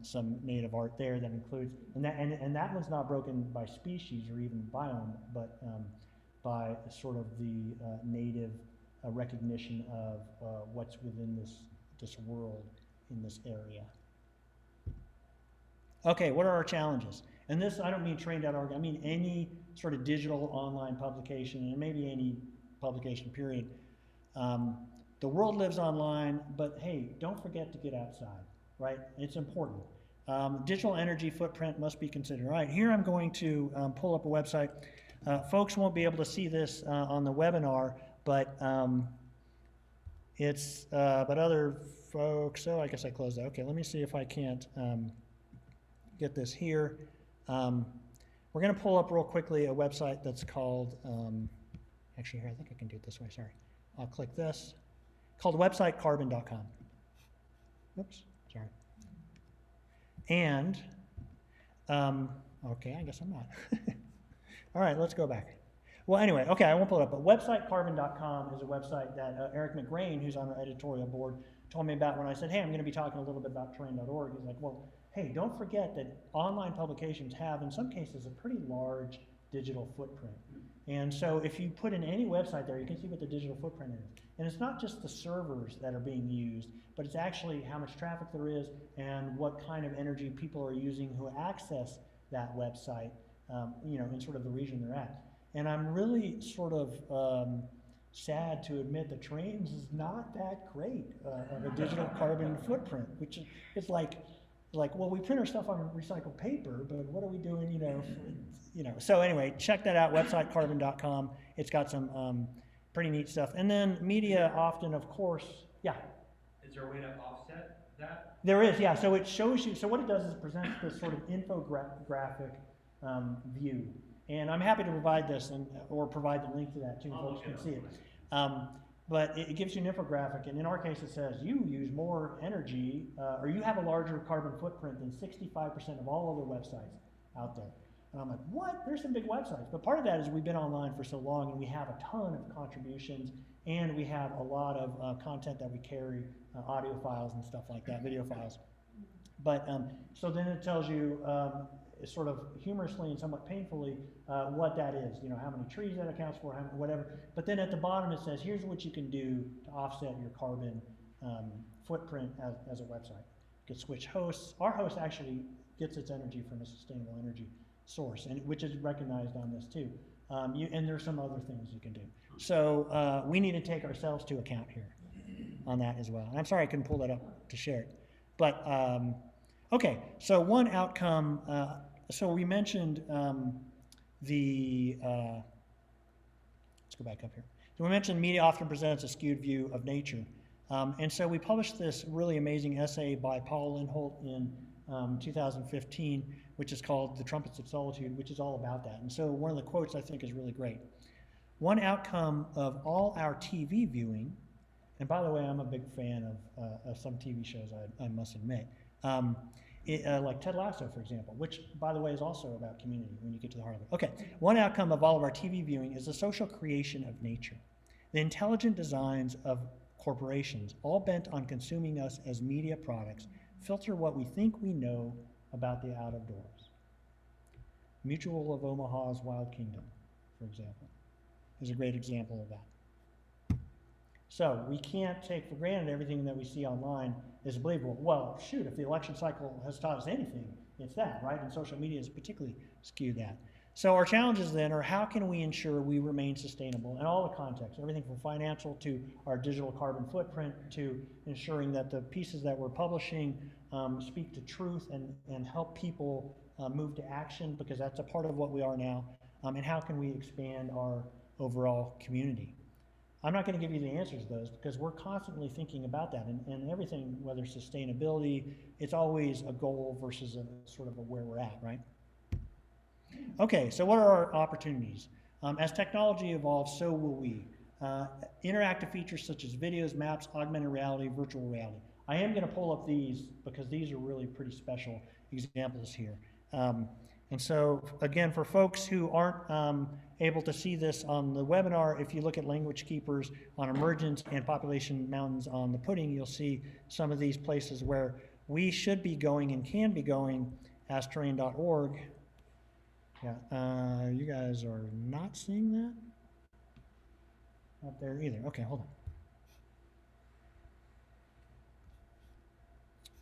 some native art there that includes, and that one's not broken by species or even biome, but by sort of the native recognition of what's within this world in this area. Okay, what are our challenges? And this, I don't mean terrain.org, I mean any sort of digital online publication, and maybe any publication, period. The world lives online, but hey, don't forget to get outside, right? It's important. Digital energy footprint must be considered. All right, here I'm going to pull up a website. Folks won't be able to see this on the webinar, but but other folks, oh, I guess I closed that. Okay, let me see if I can't get this here. We're going to pull up real quickly a website that's called, actually here, I think I can do it this way, sorry. I'll click this, called websitecarbon.com. Oops, sorry. And, okay, I guess I'm not. All right, let's go back. Well, anyway, okay, I won't pull it up, but websitecarbon.com is a website that Eric McGrain, who's on the editorial board, told me about when I said, hey, I'm going to be talking a little bit about terrain.org. He's like, well, hey, don't forget that online publications have, in some cases, a pretty large digital footprint. And so if you put in any website there, you can see what the digital footprint is. And it's not just the servers that are being used, but it's actually how much traffic there is and what kind of energy people are using who access that website, you know, in sort of the region they're at. And I'm really sort of sad to admit that Terrains is not that great of a digital carbon footprint, which is like, well, we print our stuff on recycled paper, but what are we doing, you know. So anyway, check that out, websitecarbon.com. It's got some pretty neat stuff. And then media often, of course, yeah. Is there a way to offset that? There is, yeah. So it shows you, so what it does is it presents this sort of infographic view. And I'm happy to provide this or provide the link to that too, folks can see it. But it gives you an infographic, and in our case it says you use more energy, or you have a larger carbon footprint than 65% of all other websites out there. And I'm like, what? There's some big websites. But part of that is we've been online for so long, and we have a ton of contributions, and we have a lot of content that we carry, audio files and stuff like that, video files. But so then it tells you, sort of humorously and somewhat painfully, what that is, you know, how many trees that accounts for, whatever. But then at the bottom it says, here's what you can do to offset your carbon footprint as a website. You can switch hosts. Our host actually gets its energy from a sustainable energy source, and which is recognized on this too. And there's some other things you can do. So we need to take ourselves to account here on that as well. And I'm sorry I couldn't pull that up to share it. But okay, so one outcome, so we mentioned let's go back up here. So we mentioned media often presents a skewed view of nature. And so we published this really amazing essay by Paul Lindholt in 2015, which is called The Trumpets of Solitude, which is all about that. And so one of the quotes I think is really great. One outcome of all our TV viewing, and by the way, I'm a big fan of some TV shows, I must admit. Like Ted Lasso, for example, which, by the way, is also about community when you get to the heart of it. Okay, one outcome of all of our TV viewing is the social creation of nature. The intelligent designs of corporations, all bent on consuming us as media products, filter what we think we know about the out of doors. Mutual of Omaha's Wild Kingdom, for example, is a great example of that. So we can't take for granted everything that we see online is believable. Well, shoot, if the election cycle has taught us anything, it's that, right? And social media has particularly skewed that. So our challenges then are how can we ensure we remain sustainable in all the contexts, everything from financial to our digital carbon footprint to ensuring that the pieces that we're publishing speak to truth and help people move to action, because that's a part of what we are now, and how can we expand our overall community. I'm not going to give you the answers to those because we're constantly thinking about that, and everything, whether sustainability, it's always a goal versus a sort of a where we're at, right? Okay, so what are our opportunities? As technology evolves, so will we. Interactive features such as videos, maps, augmented reality, virtual reality. I am going to pull up these because these are really pretty special examples here. And so, again, for folks who aren't able to see this on the webinar, if you look at Language Keepers on Emergence and Population Mountains on the Pudding, you'll see some of these places where we should be going and can be going as terrain.org. Yeah, you guys are not seeing that? Not there either. Okay, hold on.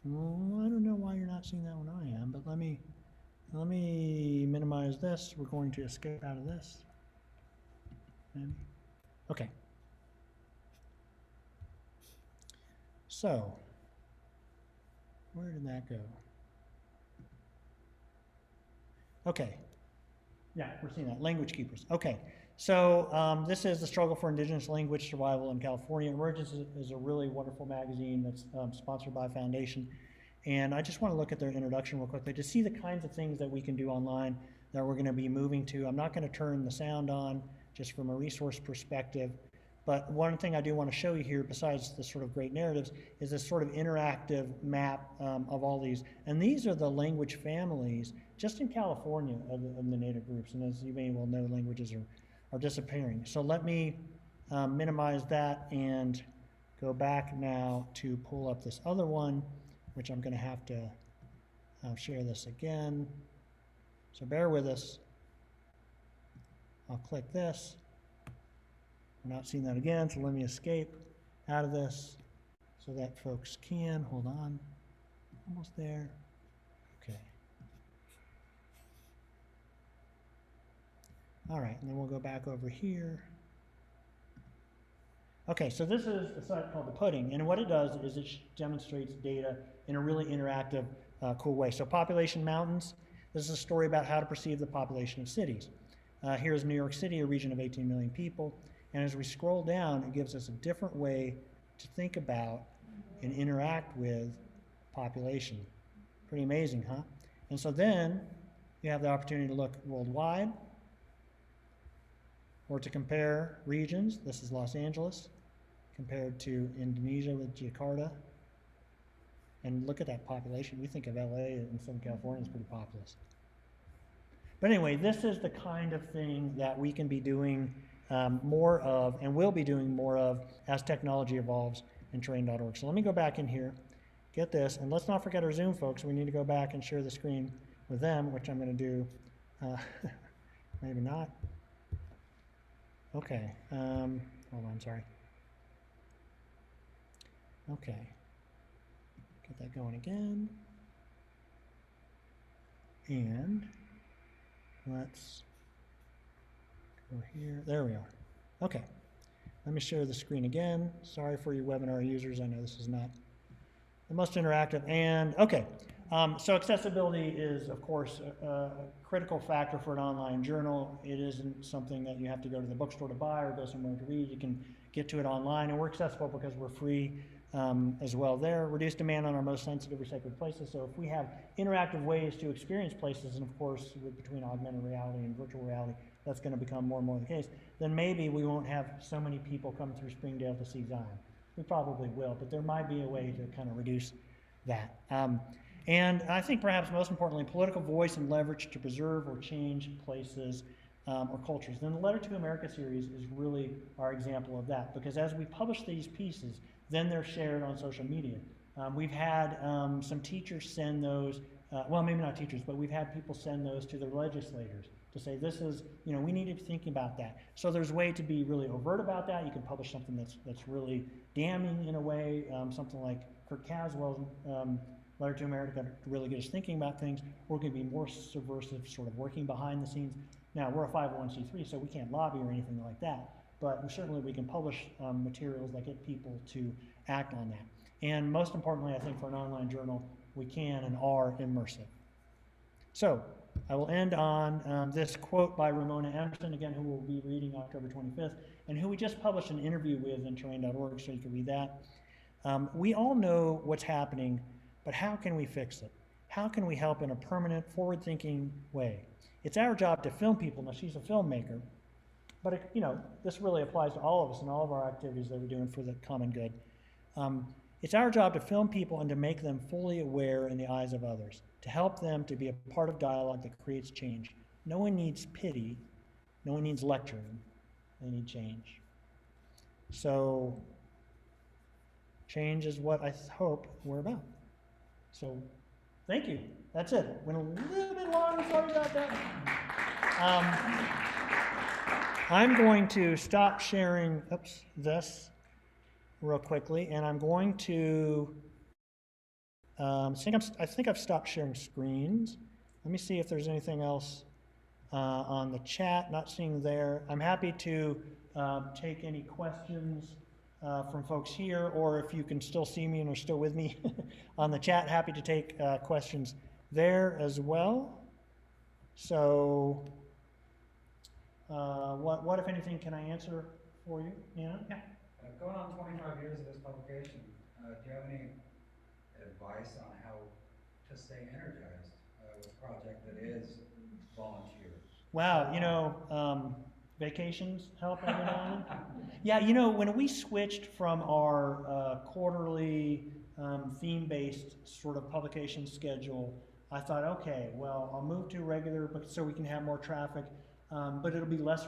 Well, I don't know why you're not seeing that when I am, but let me minimize this. We're going to escape out of this. Maybe. Okay. So, where did that go? Okay. Yeah, we're seeing that. Language keepers. Okay. So this is the struggle for indigenous language survival in California. Emergence is a really wonderful magazine that's sponsored by Foundation. And I just want to look at their introduction real quickly to see the kinds of things that we can do online that we're going to be moving to. I'm not going to turn the sound on just from a resource perspective. But one thing I do want to show you here, besides the sort of great narratives, is this sort of interactive map of all these. And these are the language families just in California of the native groups. And as you may well know, languages are disappearing. So let me minimize that and go back now to pull up this other one, which I'm going to have to share this again. So bear with us. I'll click this. We're not seeing that again, so let me escape out of this so that folks can. Hold on. Almost there. Okay. All right, and then we'll go back over here. Okay, so this is a site called The Pudding, and what it does is it demonstrates data in a really interactive, cool way. So population mountains, this is a story about how to perceive the population of cities. Here's New York City, a region of 18 million people. And as we scroll down, it gives us a different way to think about and interact with population. Pretty amazing, huh? And so then you have the opportunity to look worldwide or to compare regions. This is Los Angeles compared to Indonesia with Jakarta. And look at that population. We think of LA and Southern California as pretty populous. But anyway, this is the kind of thing that we can be doing more of, and will be doing more of as technology evolves in terrain.org. So let me go back in here, get this, and let's not forget our Zoom folks. We need to go back and share the screen with them, which I'm going to do. Maybe not. Okay. Hold on, sorry. Okay. Get that going again. And let's go here. There we are. Okay. Let me share the screen again. Sorry for your webinar users. I know this is not the most interactive. And okay. So accessibility is, of course, a critical factor for an online journal. It isn't something that you have to go to the bookstore to buy or go somewhere to read. You can get to it online, and we're accessible because we're free as well there. Reduced demand on our most sensitive recycled places. So if we have interactive ways to experience places, and of course, between augmented reality and virtual reality, that's going to become more and more the case, then maybe we won't have so many people come through Springdale to see Zion. We probably will, but there might be a way to kind of reduce that. And I think perhaps most importantly, political voice and leverage to preserve or change places or cultures. Then the Letter to America series is really our example of that, because as we publish these pieces, then they're shared on social media. We've had some teachers send those, well, maybe not teachers, but we've had people send those to their legislators to say, this is, we need to be thinking about that. So there's a way to be really overt about that. You can publish something that's really damning in a way, something like Kurt Caswell's Letter to America to really get us thinking about things. We're going to be more subversive, sort of working behind the scenes. Now, we're a 501c3, so we can't lobby or anything like that, but certainly we can publish materials that get people to act on that. And most importantly, I think for an online journal, we can and are immersive. So I will end on this quote by Ramona Emerson, again, who we'll be reading October 25th, and who we just published an interview with in terrain.org, so you can read that. We all know what's happening, but how can we fix it? How can we help in a permanent, forward-thinking way? It's our job to film people. Now, she's a filmmaker, but this really applies to all of us and all of our activities that we're doing for the common good. It's our job to film people and to make them fully aware in the eyes of others, to help them to be a part of dialogue that creates change. No one needs pity. No one needs lecturing. They need change. So change is what I hope we're about. So thank you. That's it. Went a little bit long. Sorry about that. I'm going to stop sharing this real quickly, and I'm going to I think I've stopped sharing screens. Let me see if there's anything else on the chat. Not seeing there. I'm happy to take any questions from folks here, or if you can still see me and are still with me on the chat, happy to take questions there as well. So, what if anything can I answer for you? Yeah? Yeah. Going on 25 years of this publication, do you have any advice on how to stay energized with a project that is volunteer? Wow, vacations help every now and then. Yeah, when we switched from our quarterly theme-based sort of publication schedule, I thought, okay, well, I'll move to regular so we can have more traffic, but it'll be less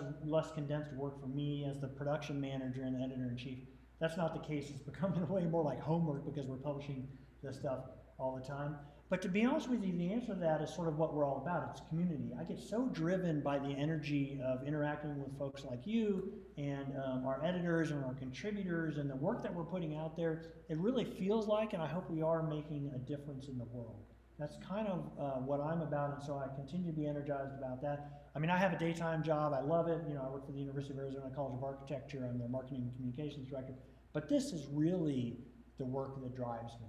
condensed work for me as the production manager and editor-in-chief. That's not the case. It's becoming way more like homework because we're publishing this stuff all the time. But to be honest with you, the answer to that is sort of what we're all about. It's community. I get so driven by the energy of interacting with folks like you and our editors and our contributors and the work that we're putting out there. It really feels like, and I hope we are making a difference in the world. That's kind of what I'm about, and so I continue to be energized about that. I mean, I have a daytime job. I love it. I work for the University of Arizona College of Architecture. I'm their marketing and communications director. But this is really the work that drives me.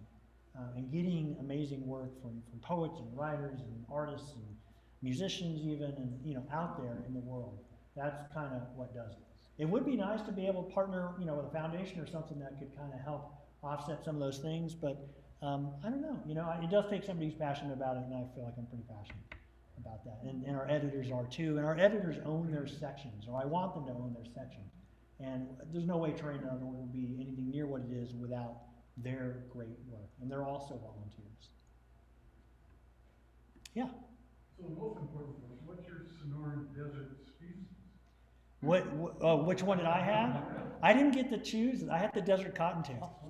And getting amazing work from poets and writers and artists and musicians even, and out there in the world. That's kind of what does it. It would be nice to be able to partner, with a foundation or something that could kind of help offset some of those things, but I don't know. It does take somebody who's passionate about it, and I feel like I'm pretty passionate about that. And our editors are too, and our editors own their sections, or I want them to own their sections. And there's no way Terrain will be anything near what it is without their great work, and they're also volunteers. Yeah. So the most important question, what's your Sonoran Desert species? Which one did I have? I didn't get to choose. I had the desert cottontail.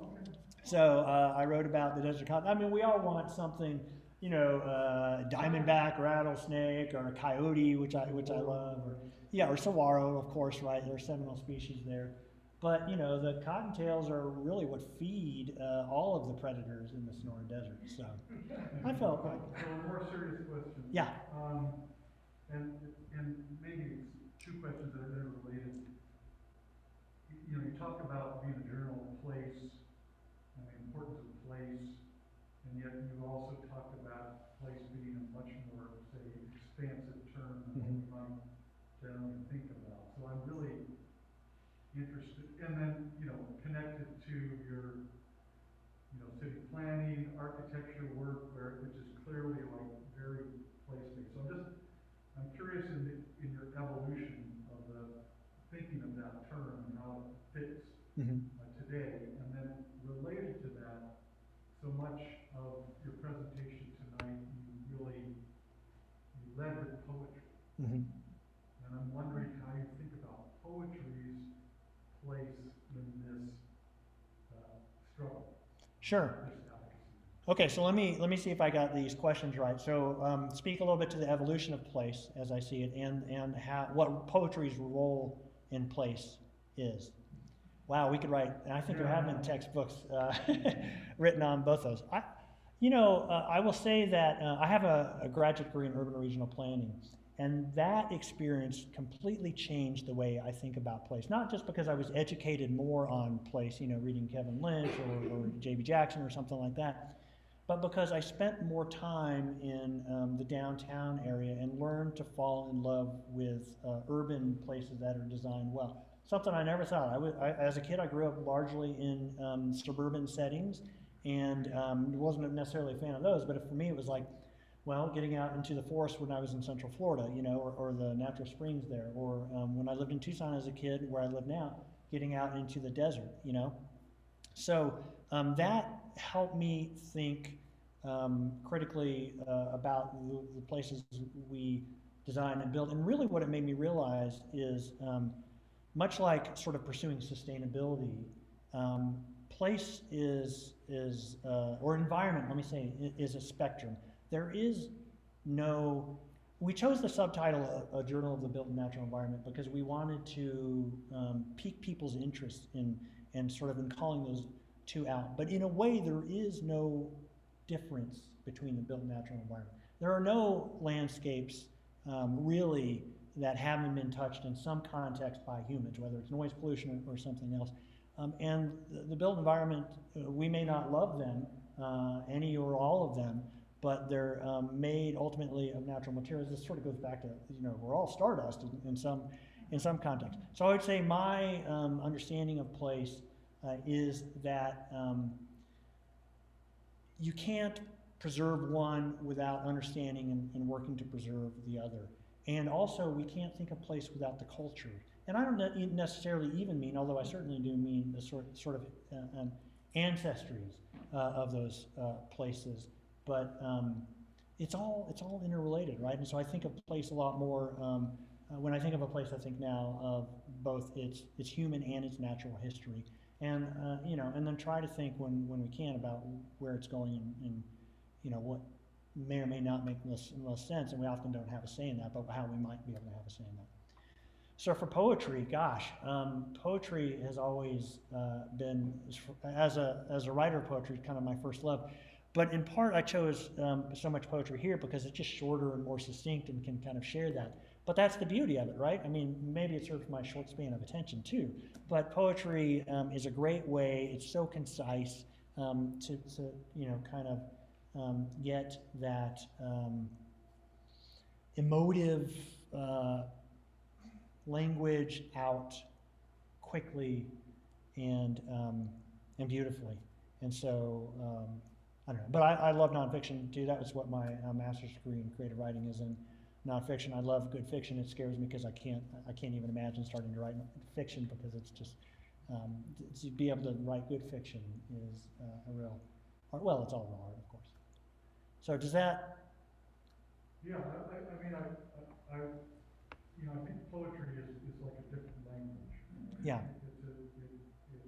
So I wrote about the desert cotton. I mean, we all want something, diamondback rattlesnake or a coyote, which I love, or saguaro, of course, right? There are seminal species there. But, the cottontails are really what feed all of the predators in the Sonoran Desert. So I felt like. So a more serious question. Yeah. And maybe it's two questions that are interrelated. You talk about being a journal of place and the importance of place, and yet you also talked about place being a much more, say, expansive term than what we might generally think about. So I'm really interested, and then, connected to your, city planning, architecture work, which is clearly like very place-based. So I'm curious in your evolution of the thinking of that term and how it fits today, and then related to that, so much of your presentation tonight, you led with poetry. And I'm wondering how you think about poetry's place in this struggle. Sure. Okay, so let me see if I got these questions right. So speak a little bit to the evolution of place as I see it, and what poetry's role in place is. Wow, we could write, and I think there have been textbooks written on both those. I will say that I have a graduate degree in urban regional planning, and that experience completely changed the way I think about place. Not just because I was educated more on place, reading Kevin Lynch or J.B. Jackson or something like that, but because I spent more time in the downtown area and learned to fall in love with urban places that are designed well. Something I never thought. As a kid, I grew up largely in suburban settings, and wasn't necessarily a fan of those, but for me it was like, well, getting out into the forest when I was in Central Florida, or the natural springs there, or when I lived in Tucson as a kid, where I live now, getting out into the desert, So that helped me think critically about the places we design and build. And really what it made me realize is, much like sort of pursuing sustainability, place or environment, let me say, is a spectrum. There is we chose the subtitle, A Journal of the Built and Natural Environment, because we wanted to pique people's interest in sort of in calling those two out. But in a way, there is no difference between the built and natural environment. There are no landscapes really that haven't been touched in some context by humans, whether it's noise pollution or something else. And the built environment, we may not love them, any or all of them, but they're made ultimately of natural materials. This sort of goes back to, we're all stardust in some context. So I would say my understanding of place is that you can't preserve one without understanding and working to preserve the other. And also, we can't think of place without the culture. And I don't necessarily even mean, although I certainly do mean the sort of ancestries of those places. But it's all interrelated, right? And so I think of place a lot more. When I think of a place, I think now of both its human and its natural history, and and then try to think when we can about where it's going and what may or may not make most sense. And we often don't have a say in that, but how we might be able to have a say in that. So for poetry, gosh, poetry has always been, as a writer of poetry, kind of my first love. But in part, I chose so much poetry here because it's just shorter and more succinct and can kind of share that. But that's the beauty of it, right? I mean, maybe it serves my short span of attention too. But poetry is a great way. It's so concise to kind of get that emotive language out quickly and beautifully. And so I don't know, but I love nonfiction too. That was what my master's degree in creative writing is in, nonfiction. I love good fiction. It scares me because I can't even imagine starting to write fiction because it's just to be able to write good fiction is a real art. Well, it's all real art, of course. So does that? Yeah, I mean, I think poetry is like a different language. Yeah. It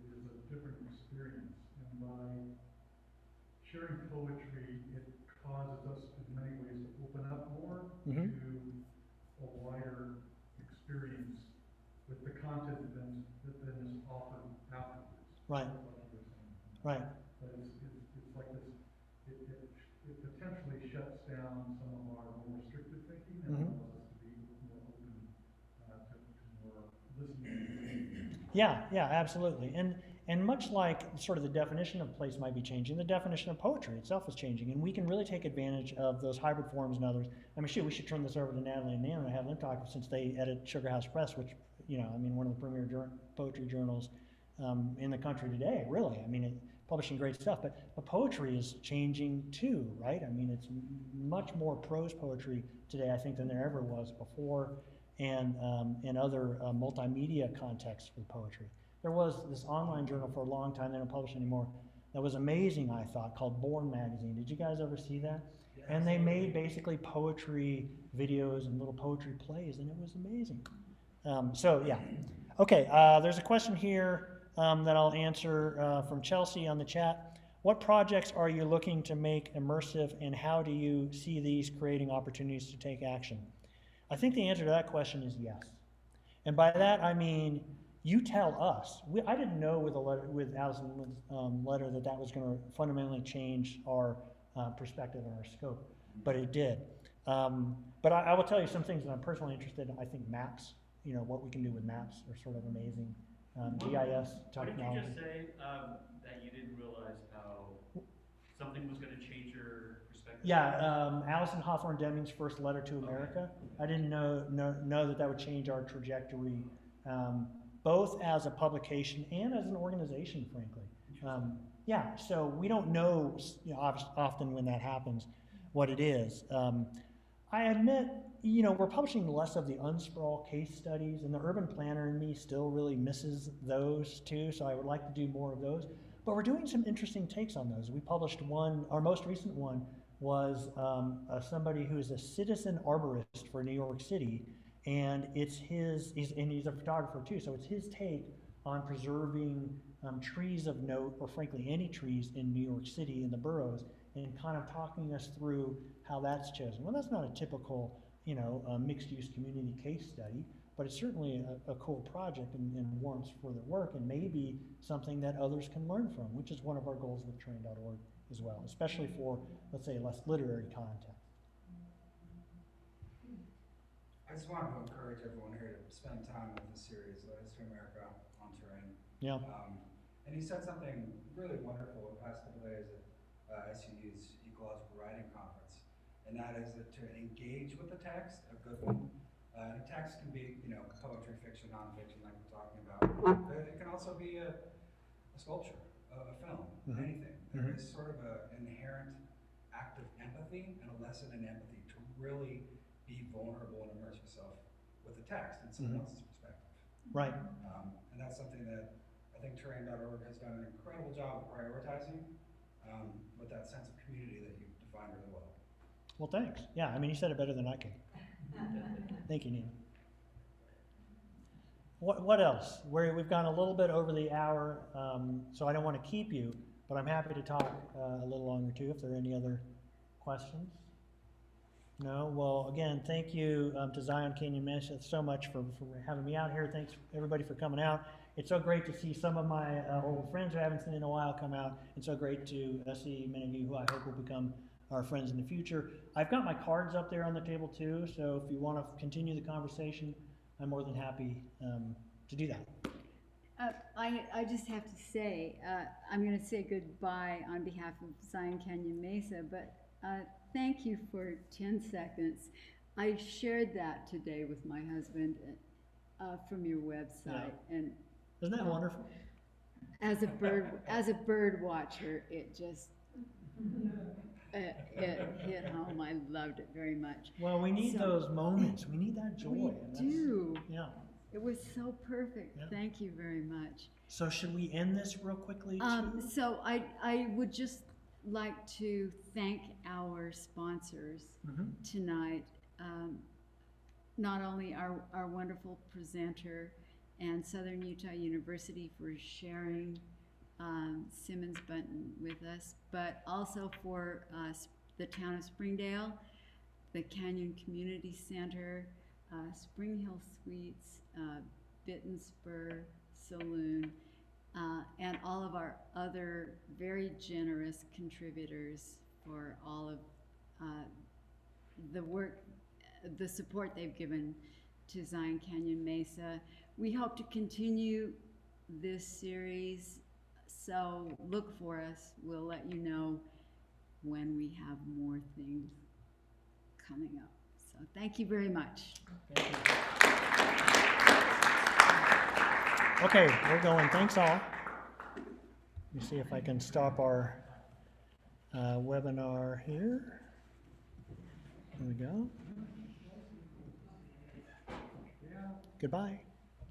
is a different experience, and by sharing poetry, it causes us in many ways to open up more to a wider experience with the content that then is offered afterwards. Right. Like you were saying. Right. But it's like this, it potentially shuts down some of our more restrictive thinking and allows us to be more open to more listening. Yeah, absolutely. And much like sort of the definition of place might be changing, the definition of poetry itself is changing, and we can really take advantage of those hybrid forms and others. I mean, shoot, we should turn this over to Natalie and Nan and have them talk, since they edit Sugar House Press, which, one of the premier poetry journals in the country today, really. I mean, publishing great stuff, but poetry is changing too, right? I mean, it's much more prose poetry today, I think, than there ever was before, and other multimedia contexts with poetry. There was this online journal for a long time, they don't publish anymore, that was amazing, I thought, called Born Magazine. Did you guys ever see that? Yeah, and they made basically poetry videos and little poetry plays, and it was amazing. So yeah. Okay, there's a question here that I'll answer from Chelsea on the chat. What projects are you looking to make immersive, and how do you see these creating opportunities to take action? I think the answer to that question is yes. And by that I mean, you tell us. I didn't know with Allison's letter that was going to fundamentally change our perspective and our scope, but it did. But I will tell you some things that I'm personally interested in. I think maps, what we can do with maps are sort of amazing. GIS technology. What did you just say that you didn't realize how something was going to change your perspective? Yeah, Allison Hawthorne Deming's first letter to America. I didn't know that would change our trajectory, both as a publication and as an organization, frankly. Yeah, so we don't know, often when that happens, what it is. I admit, we're publishing less of the unsprawl case studies, and the urban planner in me still really misses those too, so I would like to do more of those. But we're doing some interesting takes on those. We published one, our most recent one was somebody who is a citizen arborist for New York City, and he's a photographer too, so it's his take on preserving trees of note, or frankly any trees in New York City in the boroughs, and kind of talking us through how that's chosen. Well, that's not a typical, mixed-use community case study, but it's certainly a cool project and warrants further work, and maybe something that others can learn from, which is one of our goals with train.org as well, especially for, let's say, less literary content. I just wanted to encourage everyone here to spend time with the series, Letters to America on Terrain. Yeah. And you said something really wonderful the past couple days at SU's Ecological Writing Conference. and that is that to engage with the text, a good one. And text can be, you know, poetry, fiction, nonfiction, like we're talking about, but it can also be a sculpture, a film, anything. There is sort of an inherent act of empathy and a lesson in empathy to really be vulnerable and immerse yourself with the text and someone else's perspective. Right. And that's something that I think terrain.org has done an incredible job of prioritizing with that sense of community that you defined really well. Well, thanks. Yeah, I mean, you said it better than I can. Thank you, Nina. What else? We've gone a little bit over the hour, so I don't want to keep you, but I'm happy to talk a little longer too if there are any other questions. No? Well, again, thank you to Zion Canyon Mesa so much for having me out here. Thanks everybody for coming out. It's so great to see some of my old friends who I haven't seen in a while come out. It's so great to see many of you who I hope will become our friends in the future. I've got my cards up there on the table too, so if you want to continue the conversation, I'm more than happy to do that. I just have to say, I'm going to say goodbye on behalf of Zion Canyon Mesa, but thank you for 10 seconds. I shared that today with my husband from your website, and isn't that wonderful? as a bird watcher, it just it hit home. I loved it very much. Well, we need those moments. We need that joy. We do. Yeah. It was so perfect. Yeah. Thank you very much. So should we end this real quickly too? So I would just like to thank our sponsors tonight. Not only our wonderful presenter and Southern Utah University for sharing Simmons Buntin with us, but also for the town of Springdale, the Canyon Community Center, Spring Hill Suites, Bitten Spur Saloon, and all of our other very generous contributors for all of the work, the support they've given to Zion Canyon Mesa. We hope to continue this series, so look for us. We'll let you know when we have more things coming up. So thank you very much. Thank you. Okay, we're going. Thanks all. Let me see if I can stop our webinar here. There we go. Goodbye.